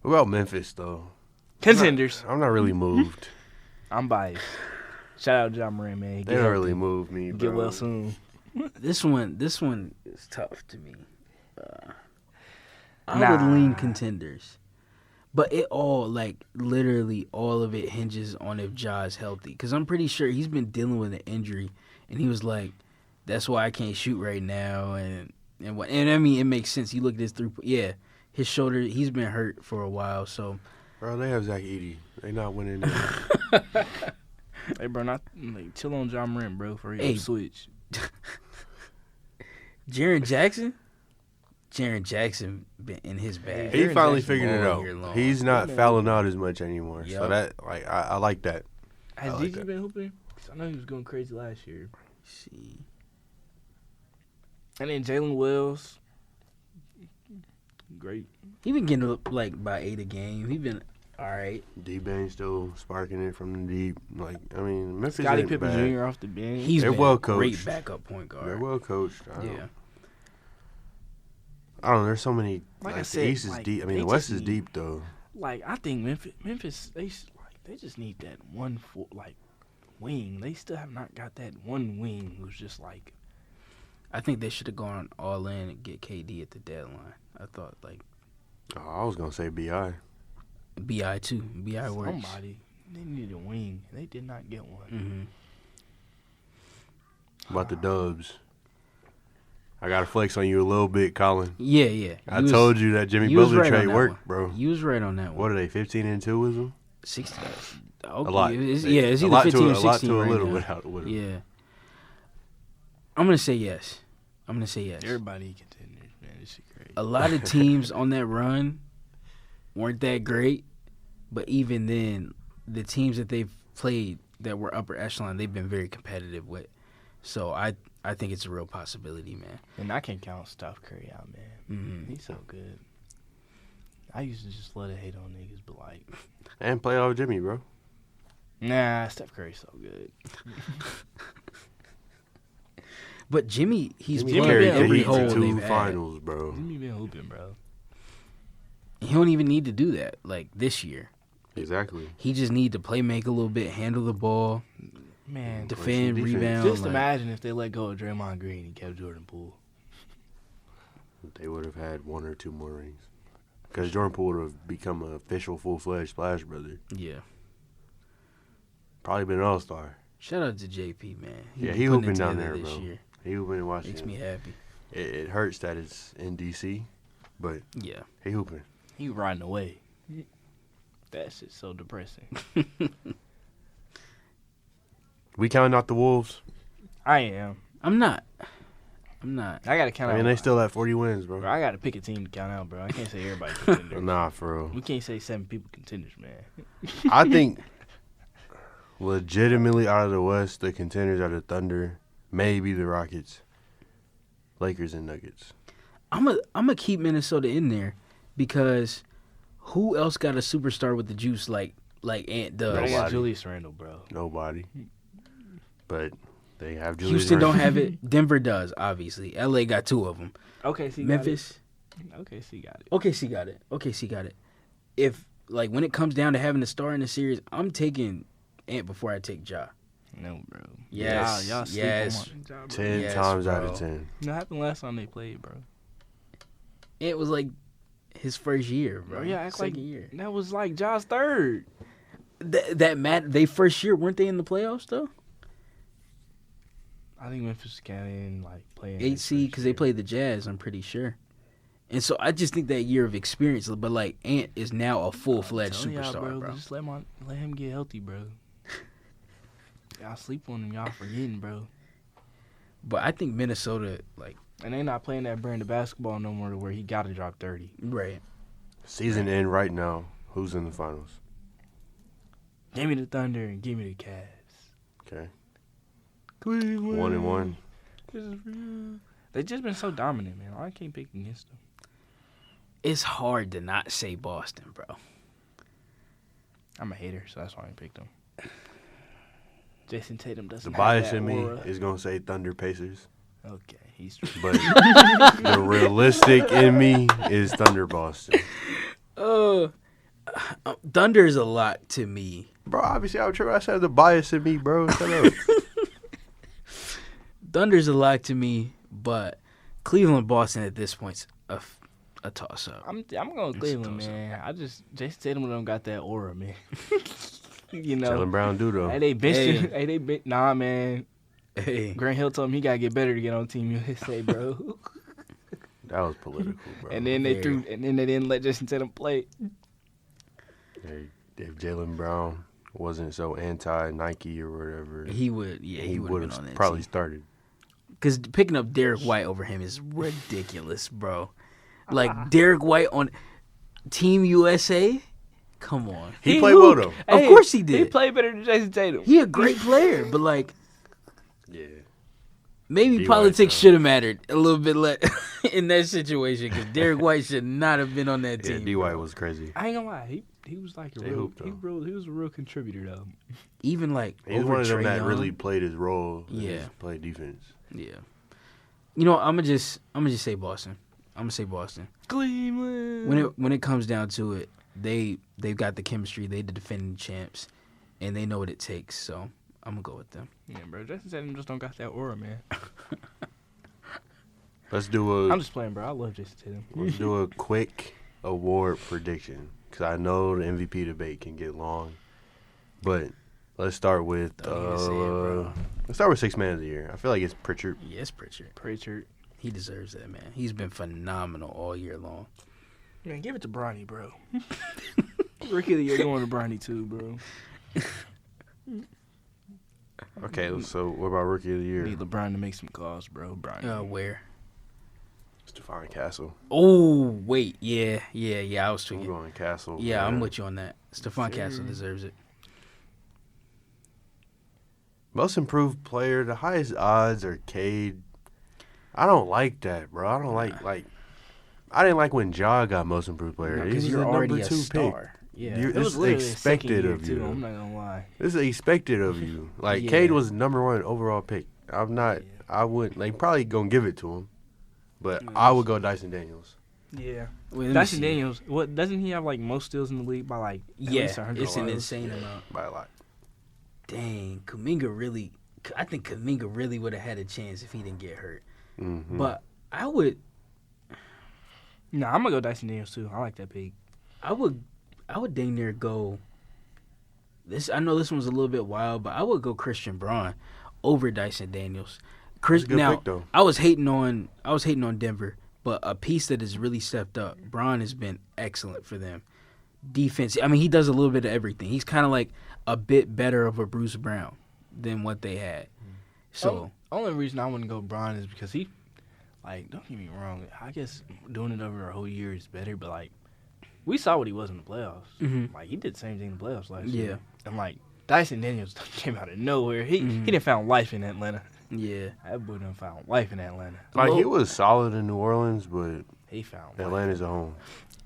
What about Memphis, though? Contenders. I'm not really moved. I'm biased. Shout out John Moran, man. They don't really move me, bro. Get well soon. This one is tough to me. I Nah. would lean contenders. But it all, like, literally all of it hinges on if Ja's healthy. Because I'm pretty sure he's been dealing with an injury. And he was like, that's why I can't shoot right now. And I mean, it makes sense. You look at his his shoulder, he's been hurt for a while. So, Bro, they have Zach Edey. They not winning this. Hey, bro, not like, chill on John Moran, bro, for Hey. he switch. Jaren Jackson been in his bag. He Jaren finally Jackson figured it all year long. long. He's not Man. fouling out as much anymore. So Yup. that, like, I like that. Has I like DG that. been hooping? 'Cause I know he was going crazy last year. See. And then Jalen Wells. Great. He been getting up like by 8 a game. He been all right. D-Bane still sparking it from the deep. Like, I mean, Memphis Scotty ain't Pippen bad. Jr. off the bench. He's They're been well a great coached. backup point guard. They're well coached. Yeah. I don't know. There's so many. Like Like, I said, the East is like, deep. I mean, they the West just is need- deep, though. Like, I think Memphis, they just need that one wing. They still have not got that one wing who's just like, I think they should have gone all in and get KD at the deadline. I thought like Oh, I was going to say B.I. BI too. BI works. somebody. They needed a wing. They did not get one. Mm-hmm. About the Dubs. I got to flex on you a little bit, Colin. Yeah. I told you that Jimmy you was Butler right on trade that worked, one. bro. You was right on that one. What are they, 15-2 with them? 60. Okay. A lot. It's They- either a lot 15 to or a 16 lot to a right little now. without with them. Yeah. I'm gonna say yes. Everybody contenders, man. This shit crazy. A lot of teams on that run weren't that great, but even then, the teams that they've played that were upper echelon, they've been very competitive with. So I think it's a real possibility, man. And I can't count Steph Curry out, man. Mm-hmm. He's so good. I used to just let it hate on niggas, but like, And playoff Jimmy, bro. nah, Steph Curry's so good. But Jimmy, he's Jimmy Jimmy carried been the every Heat hole to they've two had. finals, bro. Jimmy been hooping, bro. He don't even need to do that. Like this year, Exactly. he just need to play, make a little bit, handle the ball, Man, defend, defense. rebound. just like- imagine if they let go of Draymond Green and kept Jordan Poole. They would have had one or two more rings. Because Jordan Poole would have become an official full-fledged Splash Brother. Yeah. Probably been an all-star. Shout out to JP, man. Yeah, been he putting hooping it down together there, this bro. year. He hooping in Washington. Makes me happy. It hurts that it's in D.C., but Yeah. he hooping. He riding away. That shit's so depressing. We counting out the Wolves? I am. I'm not. I'm not. I gotta count out. I mean, they still at 40 wins, Bro, bro. I gotta pick a team to count out, bro. I can't say everybody contenders. Nah, for real. We can't say 7 people contenders, man. I think legitimately out of the West, the contenders are the Thunder, maybe the Rockets, Lakers, and Nuggets. I'm gonna keep Minnesota in there because who else got a superstar with the juice like Ant does? They got Nobody. Julius Randle, bro. Nobody. But they have Julius Houston Randle. don't have it. Denver does, obviously. LA got 2 of them. Okay, see, Memphis. OKC got it. OKC got it. OKC got it. If like when it comes down to having a star in the series, I'm taking Ant before I take Ja. No, bro. Yes. Y'all sleep Yes. on Ja, bro. 10 Yes, times out bro. of 10. You know what happened last time they played, bro? Ant was like his first year, bro. Bro, yeah, act Second like year. that was like Ja's third. They first year weren't they in the playoffs though? I think Memphis got in like playing 8 seed because they played the Jazz. I'm pretty sure. And so I just think that year of experience, but like Ant is now a full-fledged superstar, bro. Just let him get healthy, bro. Y'all sleep on him, y'all forgetting, bro. But I think Minnesota, like, And they not playing that brand of basketball no more to where he got to drop 30. right. Season end right now. Who's in the finals? Give me the Thunder and give me the Cavs. Okay. Cleveland. 1-1. This is for you. They just been so dominant, man. I can't pick against them. It's hard to not say Boston, bro. I'm a hater, so that's why I picked them. Jason Tatum doesn't The have bias that in me aura. is going to say Thunder Pacers. Okay, he's But the realistic in me is Thunder Boston. Thunder is a lot to me. Bro, obviously, I said the bias in me, bro. Shut up. Thunder's a lot to me, but Cleveland, Boston at this point's a toss-up. I'm going with Cleveland, It's man. Jason Tatum don't got that aura, man. You know. Jalen Brown do, though. Hey, they benched Hey. him. Hey, nah, man. Hey, Grant Hill told him he gotta get better to get on Team USA, bro. That was political, bro. and then they Very. didn't let Jason Tatum play. Hey, if Jalen Brown wasn't so anti-Nike or whatever, he would. Yeah, he would have been on that probably team. started. Because picking up Derek White over him is ridiculous, bro. Like, Derek White on Team USA? Come on. He played well, though. Of course he did. He played better than Jason Tatum. He a great player, but, like, Yeah. maybe D. politics White, should have mattered a little bit in that situation because Derek White should not have been on that Yeah, team. D. White bro. was crazy. I ain't gonna lie. He was like They hooped, though. he was a real contributor though. Even, like, He was over one of them Trae that Young. really played his role. and Yeah. just played defense. Yeah. You know, I'm gonna just say Boston. I'm gonna say Boston. Cleveland. When it comes down to it, they've got the chemistry. They the defending champs, and they know what it takes. So I'm gonna go with them. Yeah, bro. Jason Tatum just don't got that aura, man. Let's do I'm a just playing, bro. I love Jason Tatum. let's do a quick award prediction because I know the MVP debate can get long, but let's start with Don't even say it, bro. let's start with 6th man of the year. I feel like it's Pritchard. Yes, Pritchard. Pritchard. He deserves that, man. He's been phenomenal all year long. Man, give it to Bronny, bro. Rookie of the year going to Bronny too, bro. Okay, so what about rookie of the year? Need LeBron to make some calls, bro. Bronny. Where? Stephon Castle. Oh, wait. Yeah. I was I'm tweaking. going Castle. Yeah, I'm man. with you on that. Stephon Castle deserves it. Most improved player. The highest odds are Cade. I don't like that, bro. I don't like I didn't like when Ja got most improved player. He Because was you're the already number a 2 star. pick. Yeah. You- It This was is literally his second expected year, of too, you. I'm not gonna lie. This is expected of you. Like Yeah. Cade was number 1 overall pick. I'm not. I wouldn't. They probably gonna give it to him, but I would go Dyson Daniels. Yeah. Wait, let me Dyson see. Daniels, what doesn't he have like most steals in the league by like at Yeah, least 100 it's an steals? insane amount. By a lot. Dang, I think Kuminga really would have had a chance if he didn't get hurt. Mm-hmm. But I would Nah, I'm gonna go Dyson Daniels too. I like that pick. dang near go. I know this one's a little bit wild, but I would go Christian Braun over Dyson Daniels. That's a good Now, pick, though. I was hating on Denver, but a piece that has really stepped up. Braun has been excellent for them. Defense. I mean, he does a little bit of everything. He's kind of like a bit better of a Bruce Brown than what they had. So Only reason I wouldn't go Bron is because like, don't get me wrong. I guess doing it over a whole year is better, but, like, we saw what he was in the playoffs. Mm-hmm. Like, he did the same thing in the playoffs last Yeah. year. And, like, Dyson Daniels came out of nowhere. He didn't found life in Atlanta. Yeah. That boy done found life in Atlanta. Like, he was solid in New Orleans, but He found Atlanta's a home.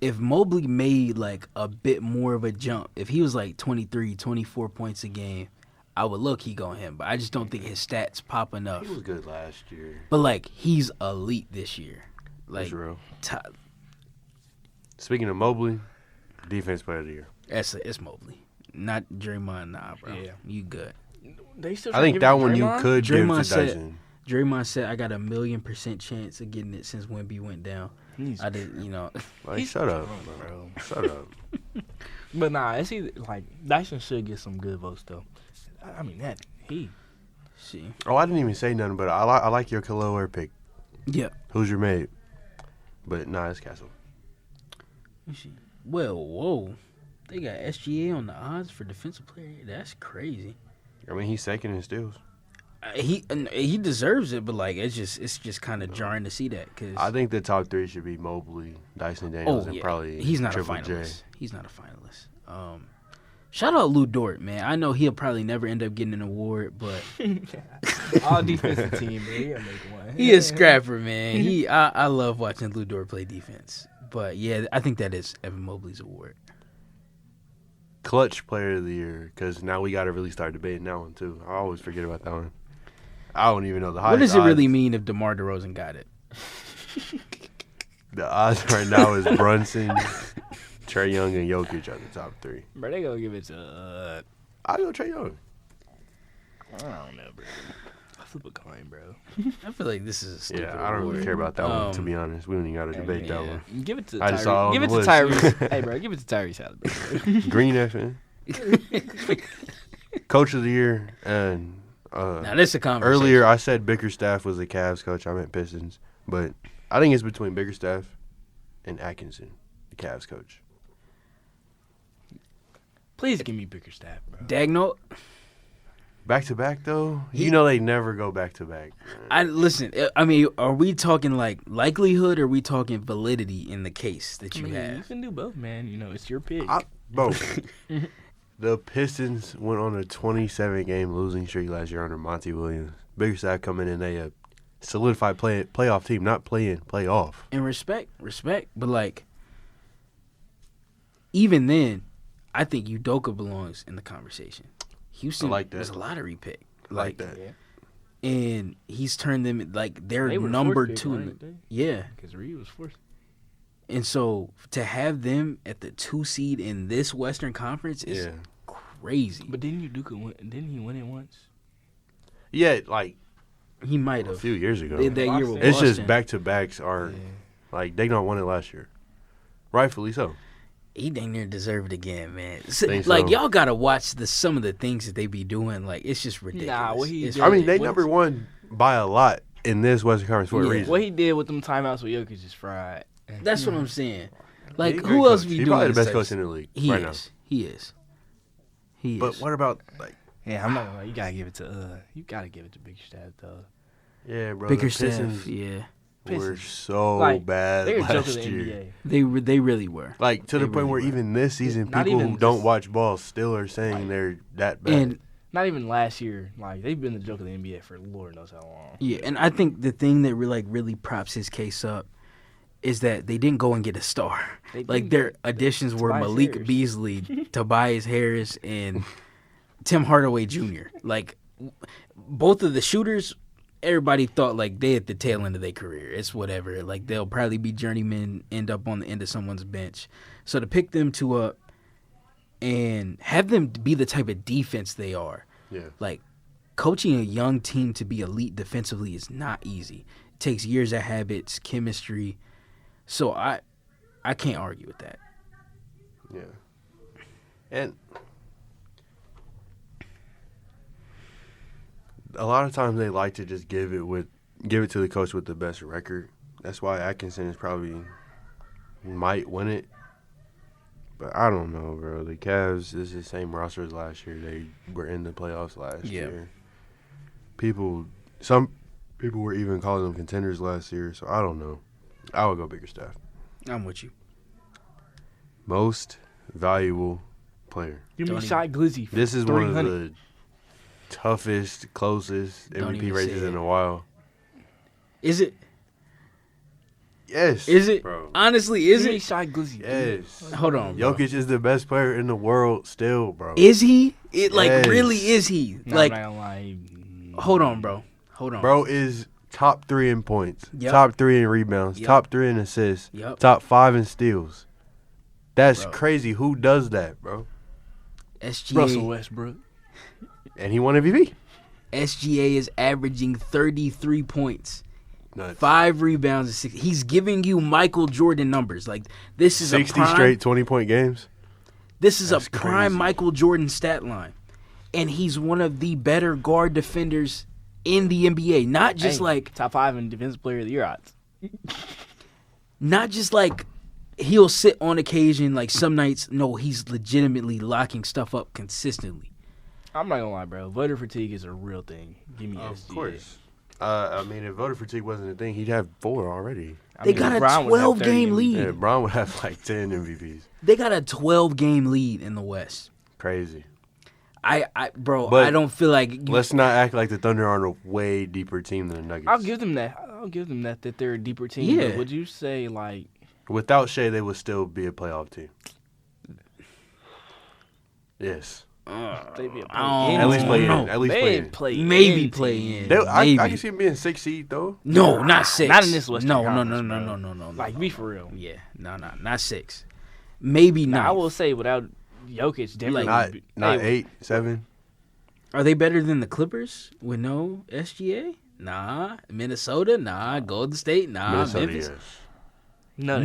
If Mobley made, like, a bit more of a jump, if he was, like, 23, 24 points a game, I would low-key go on him. But I just don't think his stats pop enough. He was good last year. But, like, he's elite this year. Like, That's real. top, Speaking of Mobley, defense player of the year. it's Mobley. Not Draymond, nah, bro. Yeah. You good. They still I think that one you Draymond? could give Draymond to said- Dyson. Draymond said, I got a 1,000,000% chance of getting it since Wemby went down. I didn't, you know. Like, He's shut up, drunk, bro. Shut up. But nah, it's either, like, Dyson should get some good votes though. I mean See. Oh, I didn't even say nothing, but I like your Khalil pick. Yeah. Who's your mate? But nah, it's Castle. Well, whoa. They got SGA on the odds for defensive player. That's crazy. I mean, he's second in steals. He deserves it, but like it's just kind of jarring to see that because I think the top three should be Mobley, Dyson Daniels, and probably he's not Triple a J. finalist. He's not a finalist. Shout out Lou Dort, man. I know he'll probably never end up getting an award, but all defensive team, man, he'll make one. he is scrapper, man. I love watching Lou Dort play defense. But yeah, I think that is Evan Mobley's award. Clutch player of the year, because now we got to really start debating that one too. I always forget about that one. I don't even know the highest. What does it really odds. mean if DeMar DeRozan got it? The odds right now is Brunson, Trae Young, and Jokic are the top three. Bro, they gonna give it to I go Trae Young. I don't know, bro. I flip a coin, bro. I feel like this is a stupid Yeah, I don't really award. care about that one, to be honest. We don't even got to debate that one. Give it to I just saw it Tyrese. Give on it to the list. Tyrese. Hey, bro, give it to Tyrese Halliburton. Green FN. Coach of the year, and Now this is a conversation. earlier I said Bickerstaff was the Cavs coach. I meant Pistons, but I think it's between Bickerstaff and Atkinson, the Cavs coach. Please give me Bickerstaff, bro. Dagnall. Back to back though, you know they never go back to back. Listen. I mean, are we talking like likelihood, or are we talking validity in the case that I you mean, you have? can do both, man. You know, it's your pick. Bro, the Pistons went on a 27-game losing streak last year under Monty Williams. Bickerstaff coming in a solidified playoff team, not playoff. And respect, but like, even then, I think Udoka belongs in the conversation. Houston I like that. was a lottery pick, Like that. Yeah. and he's turned them like they're They were the number fourth pick, two. right? Yeah, Because Reed was fourth. and so to have them at the 2 seed in this Western Conference is crazy. But didn't Didn't he win it once? Yeah, like He might a have few years ago. that year with It's Boston. just back-to-backs are like they don't want it last year. Rightfully so. He dang near deserve it again, man. Think Like so. y'all gotta watch some of the things that they be doing. Like it's just ridiculous. Nah, what he It's did- I mean, they ridiculous. number one by a lot in this Western Conference for a Yeah. reason. What he did with them timeouts with Jokic is fried. That's what I'm saying. Like He's a who great else coach. be He's doing probably the this best type coach in the league He right is. He is. He now. But is. what about like? Yeah, I'm not gonna lie. You gotta give it to you gotta give it to Bickerstaff though. Yeah, bro. Bickerstaff, the Pistons yeah, were Pistons. so Like, bad They're a joke of last the year. NBA. they really were. Like to They the point really where were. even this season, Not people even who don't just- watch ball still are saying they're that bad. And Not even last year. Like they've been the joke of the NBA for Lord knows how long. yeah, and I think the thing that really props his case up is that they didn't go and get a star. They Like didn't their get additions were Tobias Malik Harris. Beasley, Tobias Harris, and Tim Hardaway Jr. Like both of the shooters, everybody thought like they at the tail end of their career. It's whatever. Like they'll probably be journeymen, end up on the end of someone's bench. So to pick them two up and have them be the type of defense they are, yeah, like coaching a young team to be elite defensively is not easy. It takes years of habits, chemistry. So I can't argue with that. yeah, and a lot of times they like to just give it to the coach with the best record. That's why Atkinson is probably might win it. But I don't know, bro. The Cavs is the same roster as last year. They were in the playoffs last Yeah. year. People, some People were even calling them contenders last year, so I don't know. I would go Bickerstaff. I'm with you. Most valuable player. Give me Don't Shy Glizzy. This is one of 300. the toughest, closest Don't MVP even races say it. in a while. Is it? Yes. Is it? Bro. Honestly, is Give me it? Shy Glizzy. Yes. Hold on, bro. Jokic is the best player in the world still, bro. Is he? It like Yes. really is he? No, Like, I'm not gonna lie. hold on, bro. Hold on. Bro is top 3 in points, Yep. top 3 in rebounds, Yep. top 3 in assists, Yep. top 5 in steals. That's Bro. crazy. Who does that, bro? SGA. Russell Westbrook. And he won MVP. SGA is averaging 33 points, Nuts. 5 rebounds, and 6. He's giving you Michael Jordan numbers. Like this is 60 a prime, straight 20-point games. This is That's a prime crazy. Michael Jordan stat line, and he's one of the better guard defenders in the NBA. Not just Hey, like, top 5 in Defensive Player of the Year odds. not just like he'll sit on occasion. Like some nights, no, he's legitimately locking stuff up consistently. I'm not gonna lie, bro. Voter fatigue is a real thing. Give me SGA. I mean, if voter fatigue wasn't a thing, he'd have 4 already. I They mean, got a Brown would have 12-game 30 lead. Yeah, Brown would have like 10 MVPs. They got a 12-game lead in the West. Crazy. Bro, But I don't feel like Let's not act like the Thunder aren't a way deeper team than the Nuggets. I'll give them that they're a deeper team. Yeah. But would you say like Without Shea, they would still be a playoff team. Yes. they be a I At least play in. know. At least play in. maybe play in? I Maybe. can see him being 6 seed, though. No, not 6. Not in this Western No, Conference, no. like be for real. Yeah, no, not 6. Maybe Now, not. I will say without Jokic, Denver Not, would be, not hey, 8, 7. Are they better than the Clippers with no SGA? Nah. Minnesota? Nah. Golden State? Nah. Minnesota, Memphis? yes. No,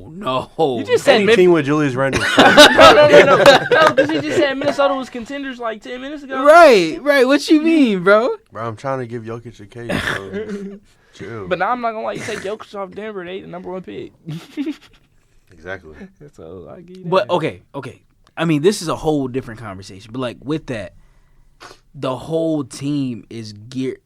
No. You just said Any Memphis. team with Julius Randle. No, because you just said Minnesota was contenders like 10 minutes ago. Right. What you mean, bro? Bro, I'm trying to give Jokic a case, bro. Chill. But now I'm not gonna let you take Jokic off Denver. They the number 1 pick. Exactly. So I give you that. But okay. I mean, this is a whole different conversation. But like with that, the whole team is geared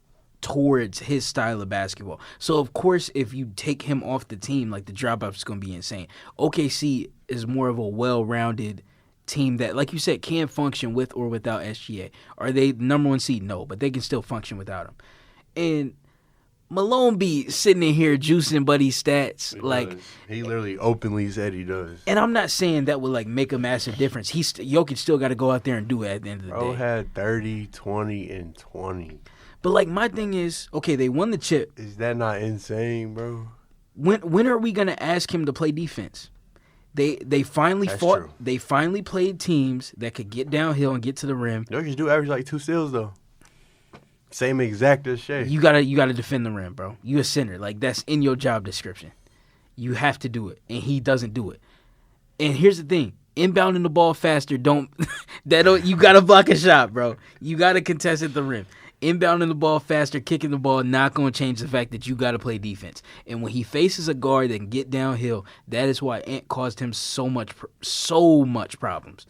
towards his style of basketball. So of course, if you take him off the team, like the dropout is going to be insane. OKC is more of a well-rounded team that, like you said, can function with or without SGA. Are they the number 1 seed? No, but they can still function without him. And Malone be sitting in here juicing Buddy's stats, He literally openly said he does. and I'm not saying that would like make a massive difference. Jokic still got to go out there and do it at the end of the Bro day. had 30, 20, and 20. But like my thing is, okay, they won the chip. Is that not insane, bro? When are we gonna ask him to play defense? They finally That's fought. true. They finally played teams that could get downhill and get to the rim. Jokic do average like 2 steals, though. Same exact as Shea. You gotta defend the rim, bro. You a center, like that's in your job description. You have to do it, and he doesn't do it. And here's the thing: inbounding the ball faster you gotta block a shot, bro. You gotta contest at the rim. Inbounding the ball faster, kicking the ball, not going to change the fact that you got to play defense. And when he faces a guard that can get downhill, that is why Ant caused him so much problems.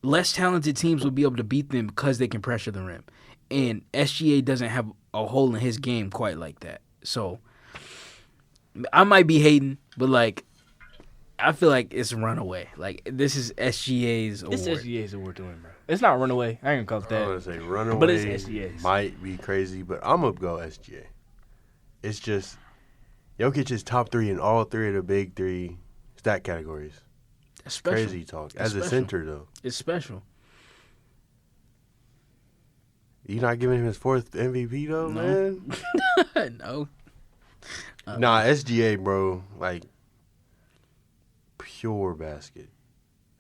Less talented teams will be able to beat them because they can pressure the rim. And SGA doesn't have a hole in his game quite like that. So I might be hating, but like I feel like it's runaway. Like this is SGA's award. It's SGA's award to win, bro. It's not runaway. I ain't gonna call it I was that. going to say runaway But it's SGA's. might be crazy, but I'm going to go SGA. It's just Jokic is top 3 in all 3 of the big 3 stat categories. That's special. Crazy talk. That's As a special. center, though. It's special. You not giving him his 4th MVP, though, No. man? No. Nah, SGA, bro, like, pure basket.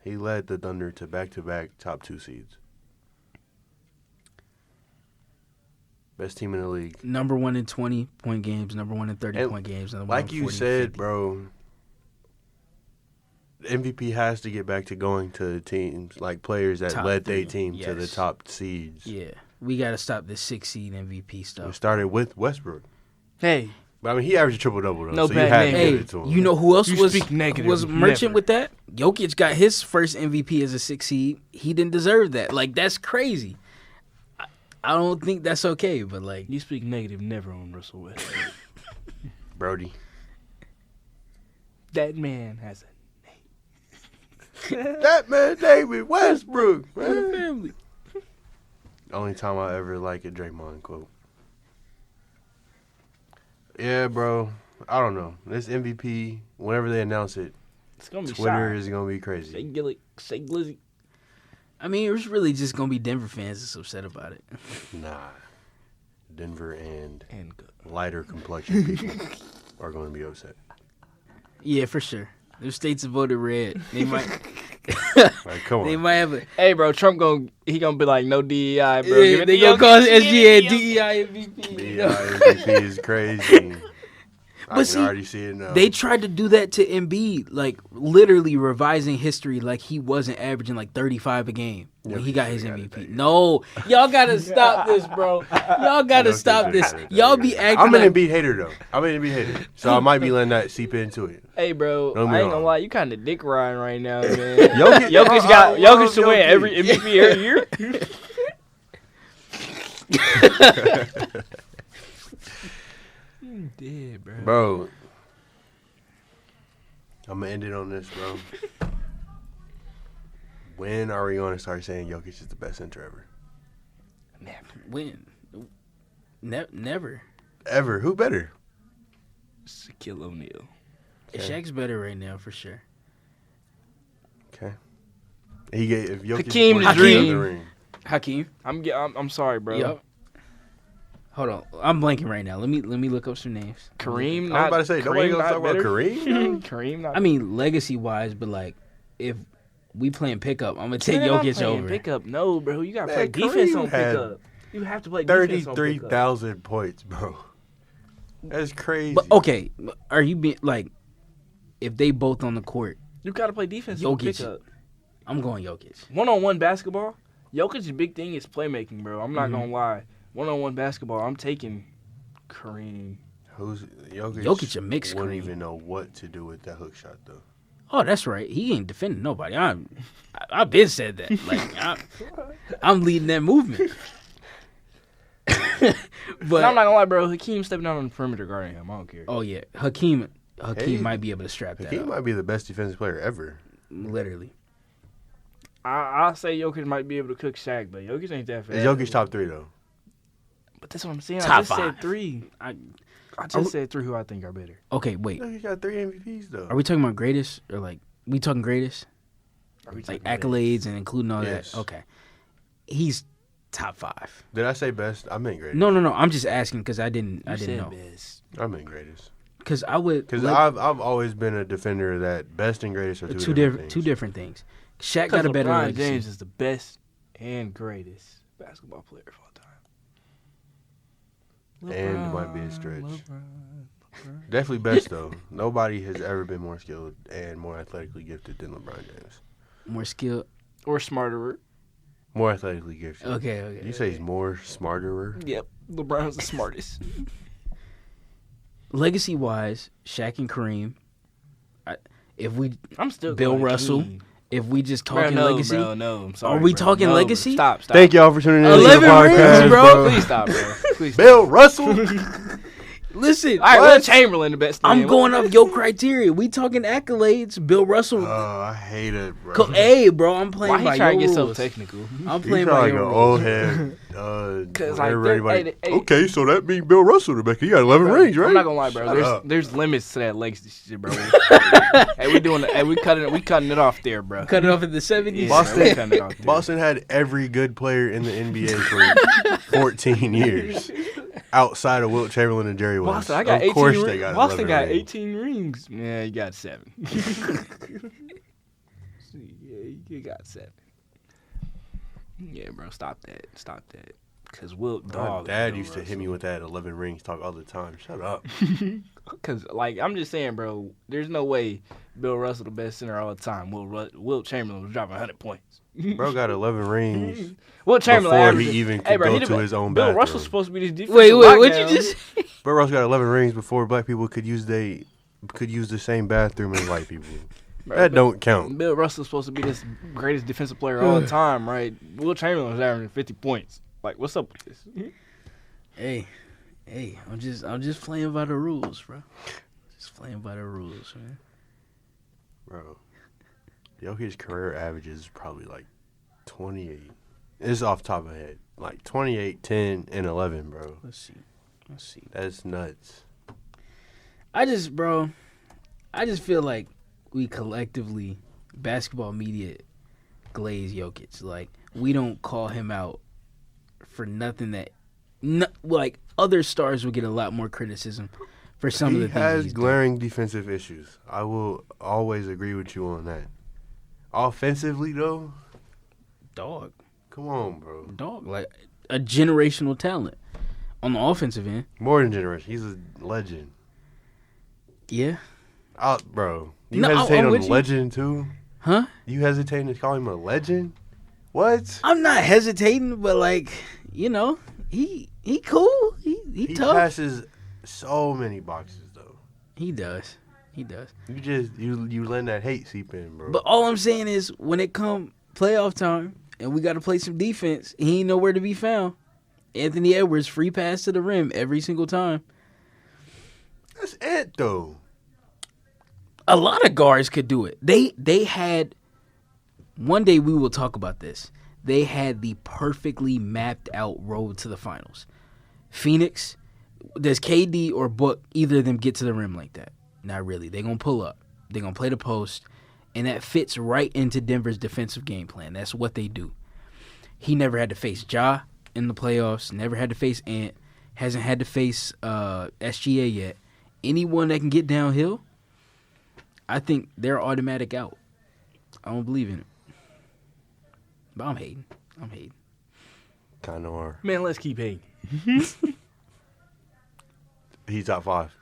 He led the Thunder to back-to-back top 2 seeds. Best team in the league. Number 1 in 20-point games, number 1 in 30-point games. Number one Like in you 40, said, 50. bro, the MVP has to get back to going to teams, like players that Top led their 3, team to the yes. top seeds. Yeah. We got to stop this 6-seed MVP We stuff. started with Westbrook. Hey, But, I mean, he averaged a triple-double, though, No so you bad had to name. give Hey, it to him. you know who else You was speak negative. merchant Never. with that? Jokic got his first MVP as a 6 seed. He didn't deserve that. Like that's crazy. I don't think that's okay, but like You speak negative never on Russell Westbrook. Brody. That man has a That man David Westbrook, man. family. Only time I ever like a Draymond quote. Yeah, bro. I don't know. This MVP, whenever they announce it, It's gonna be Twitter shy. is gonna be crazy. Say Gilly, say Glizzy. I mean, it's really just gonna be Denver fans that's upset about it. Nah. Denver and And lighter complexion people are going to be upset. Yeah, for sure. If states have voted red, they might. Like, come on. They might have a. hey, bro, Trump gonna be like no DEI, bro. Yeah, they gonna call SGA DEI MVP. The MVP is crazy. I can see, already see it now. They tried to do that to Embiid, like literally revising history, like he wasn't averaging like 35 a game when he got his MVP. No, y'all gotta stop this, bro. Y'all gotta stop this. Y'all be acting. I'm an like, Embiid hater though. I'm an Embiid hater, so I might be letting that seep into it. Hey, bro, Don't be I ain't gonna wrong. lie, you kind of dick riding right now, man. Jokic Jokic to win every MVP every year. You dead, bro. Bro, I'm gonna end it on this, bro. When are we gonna start saying Jokic is the best center ever? when? Never. Ever? Who better? Shaquille O'Neal. Okay. Shaq's better right now for sure. Okay. He gave if Jokic Hakeem wins the Dream. the ring. Hakeem. I'm sorry, bro. Yep. Hold on, I'm blanking right now. Let me look up some names. Kareem, I was not about to say nobody Kareem gonna not talk about better? Kareem. Kareem, not. I mean, legacy wise, but like if we playing pickup, I'm gonna take Man, I'm Jokic playing over. Pickup, no, bro. You gotta Man, play defense Kareem on had pickup. You have to play defense on pickup. 33,000 points, bro. That's crazy. But okay, are you being like, if they both on the court, You gotta play defense on Jokic. pickup. I'm going Jokic. One-on-one basketball, Jokic's big thing is playmaking, bro. I'm not gonna lie. One-on-one basketball, I'm taking Kareem. Who's Jokic? Jokic a mixed wouldn't Kareem. even know what to do with that hook shot though. Oh, that's right. He ain't defending nobody. I've been said that. Like I'm leading that movement. But No, I'm not gonna lie, bro. Hakeem stepping out on the perimeter guarding him. I don't care. oh yeah, Hakeem Hey, might be able to strap that Hakeem up. might be the best defensive player ever. Literally. I'll say Jokic might be able to cook Shaq, but Jokic ain't that fast. Is Jokic top 3 though? But that's what I'm saying. I Top just five. said 3. I Are just we- said 3 who I think are better. Okay, wait. Jokic got 3 MVPs though. Are we talking about greatest or like we talking greatest? Are we Like talking accolades and including all Yes. that? Okay. He's top 5. Did I say best? I meant greatest. No. I'm just asking because I didn't You know. said best. I meant greatest. Because I would Because like, I've always been a defender that best and greatest are two different different things. Shaq Because got a better LeBron legacy. James is the best and greatest basketball player of all time. And might be a stretch. Definitely best though. Nobody has ever been more skilled and more athletically gifted than LeBron James. More skilled. Or smarter. More athletically gifted. Okay. You say he's more smarter? Yep. LeBron's the smartest. Legacy wise, Shaq and Kareem. If we I'm still Bill going Russell. King. If we just Bro, talking no, legacy, bro, no. I'm sorry. Are we bro. talking No, legacy? Stop. Thank y'all for tuning in to the 11 podcast, rings, bro. Please stop, bro. Please stop. Bill Russell. listen. All right, Will Chamberlain the best. I'm man. going off your criteria. We talking accolades. Bill Russell. Oh, I hate it, bro. Hey, bro, I'm playing Why by he trying to your get so rules. technical? I'm You playing sound by like your an rules. old head. 'Cause, like, everybody. hey, Okay, so that means Bill Russell the best. He got 11 rings, right? I'm not gonna lie, bro. Shut up. There's limits to that legacy shit, bro. Hey, we cutting it off there, bro. Cut it off in the 70s. Yeah, Boston- bro, we cutting it off there. Boston had every good player in the NBA for 14 years outside of Wilt Chamberlain and Jerry West. Boston, I got of 18 course rings. they got Boston 11 got rings. 18 rings. Yeah, you got 7. Yeah, you got 7. Yeah, bro, stop that. Cause Wilt My dog. dad used to hit me with that 11 rings talk all the time. Shut up. Cause like I'm just saying, bro. There's no way Bill Russell the best center all the time. Wilt Chamberlain was dropping 100 points. Bro got 11 rings Wilt Chamberlain before averaged- he even could Hey, bro, go he to the- his own Bill bathroom. Russell's supposed to be this defensive. Wait, what'd lockdown. you just say? Bill Russell got 11 rings before black people could use the same bathroom as white people. Bro, That don't count. Bill Russell's supposed to be this greatest defensive player all the time, right? Wilt Chamberlain was averaging 50 points Like, what's up with this? Hey, I'm just playing by the rules, bro. Just playing by the rules, man. Bro, Jokic's career average is probably like 28. It's off the top of my head. Like 28, 10, and 11, bro. Let's see. That's nuts. I just feel like we collectively, basketball media, glaze Jokic. Like, we don't call him out for nothing that, like, other stars would get a lot more criticism for some of the things He has he's glaring defensive issues. I will always agree with you on that. Offensively, though, dog, come on, bro. like a generational talent on the offensive end. More than generation. He's a legend. Yeah. Bro, you No, hesitate I'm on with you. legend, too? Huh? You hesitating to call him a legend? What? I'm not hesitating, but, like, you know, he cool. He He tough. passes so many boxes, though. He does. You just you letting that hate seep in, bro. But all I'm saying is, when it come playoff time and we got to play some defense, he ain't nowhere to be found. Anthony Edwards, free pass to the rim every single time. That's it, though. A lot of guards could do it. They had, one day we will talk about this. They had the perfectly mapped out road to the finals. Phoenix, does KD or Book, either of them get to the rim like that? Not really. They're going to pull up. They're going to play the post. And that fits right into Denver's defensive game plan. That's what they do. He never had to face Ja in the playoffs. Never had to face Ant. Hasn't had to face SGA yet. Anyone that can get downhill, I think they're automatic out. I don't believe in it. But I'm hating. Kind of are. Man, let's keep hating. He's top 5.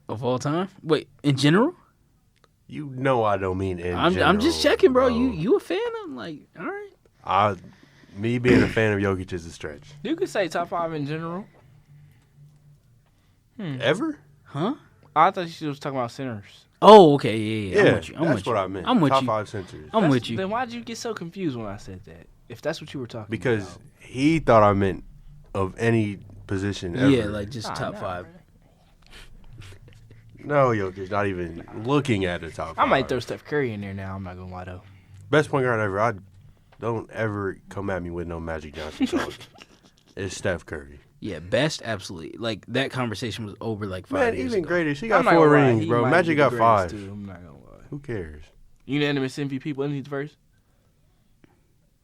Of all time? Wait, in general? You know I don't mean in I'm general, just checking, bro. You a fan of him? Like, all right. Me being a fan of Jokic is a stretch. You could say top 5 in general. Ever? Huh? I thought she was talking about centers. Oh, okay. Yeah. I'm with you. That's what I meant. I'm with top you. 5 centers. I'm with you. Then why'd you get so confused when I said that? If that's what you were talking Because about. he thought I meant of any position ever. Yeah, like just top no, 5. man. No, Jokic, not even looking at the top 5. I might throw Steph Curry in there now. I'm not going to lie, though. Best point guard ever. Don't ever come at me with no Magic Johnson talk. It's Steph Curry. Yeah, best, absolutely. Like, that conversation was over like 5 Man, years even ago. greatest. He I'm got not 4 gonna lie, rings, he bro. might Magic be got the 5. greatest, too. I'm not going to lie. Who cares? Unanimous MVP, wasn't he the first?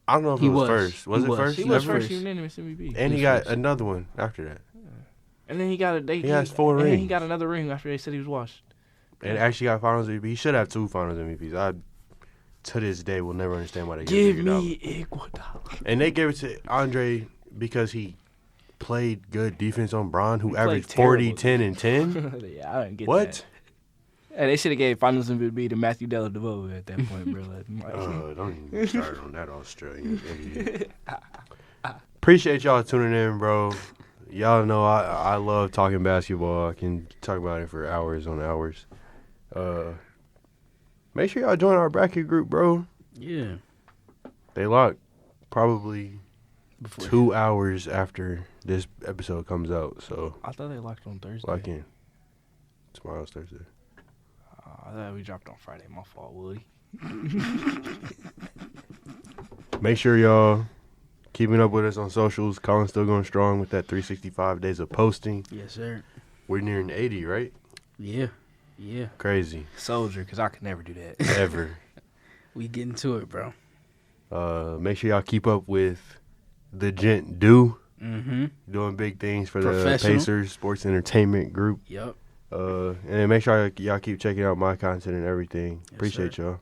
I don't know if He it was was. first. Was He it was. first? He He was was first first. unanimous MVP. And he was got first. another one after that. And then he got He has 4 and then he rings. got another ring after they said he was washed. And actually got Finals MVP. He should have 2 Finals MVPs. To this day, will never understand why they Give gave it me Iguodala. And they gave it to Andre because he played good defense on Bron, who He averaged played 40, terrible 10, and 10. Yeah, I didn't get What? that. Hey, they should have gave Finals MVP to Matthew Dellavedova at that point, bro. Don't even start on that Australian idiot. Appreciate y'all tuning in, bro. Y'all know I love talking basketball. I can talk about it for hours on hours. Make sure y'all join our bracket group, bro. Yeah. They lock probably Before 2 hours after this episode comes out. So I thought they locked on Thursday. lock in. Tomorrow's Thursday. I thought we dropped on Friday. My fault, Woody. Make sure y'all keeping up with us on socials. Colin's still going strong with that 365 days of posting. Yes, sir. We're nearing 80, right? Yeah. Crazy. Soldier, because I could never do that. Ever. We getting to it, bro. Make sure y'all keep up with the Gent Do. Mm-hmm. Doing big things for the Professional. Pacers Sports Entertainment Group. Yep. And then make sure y'all keep checking out my content and everything. Yes, Appreciate sir. y'all.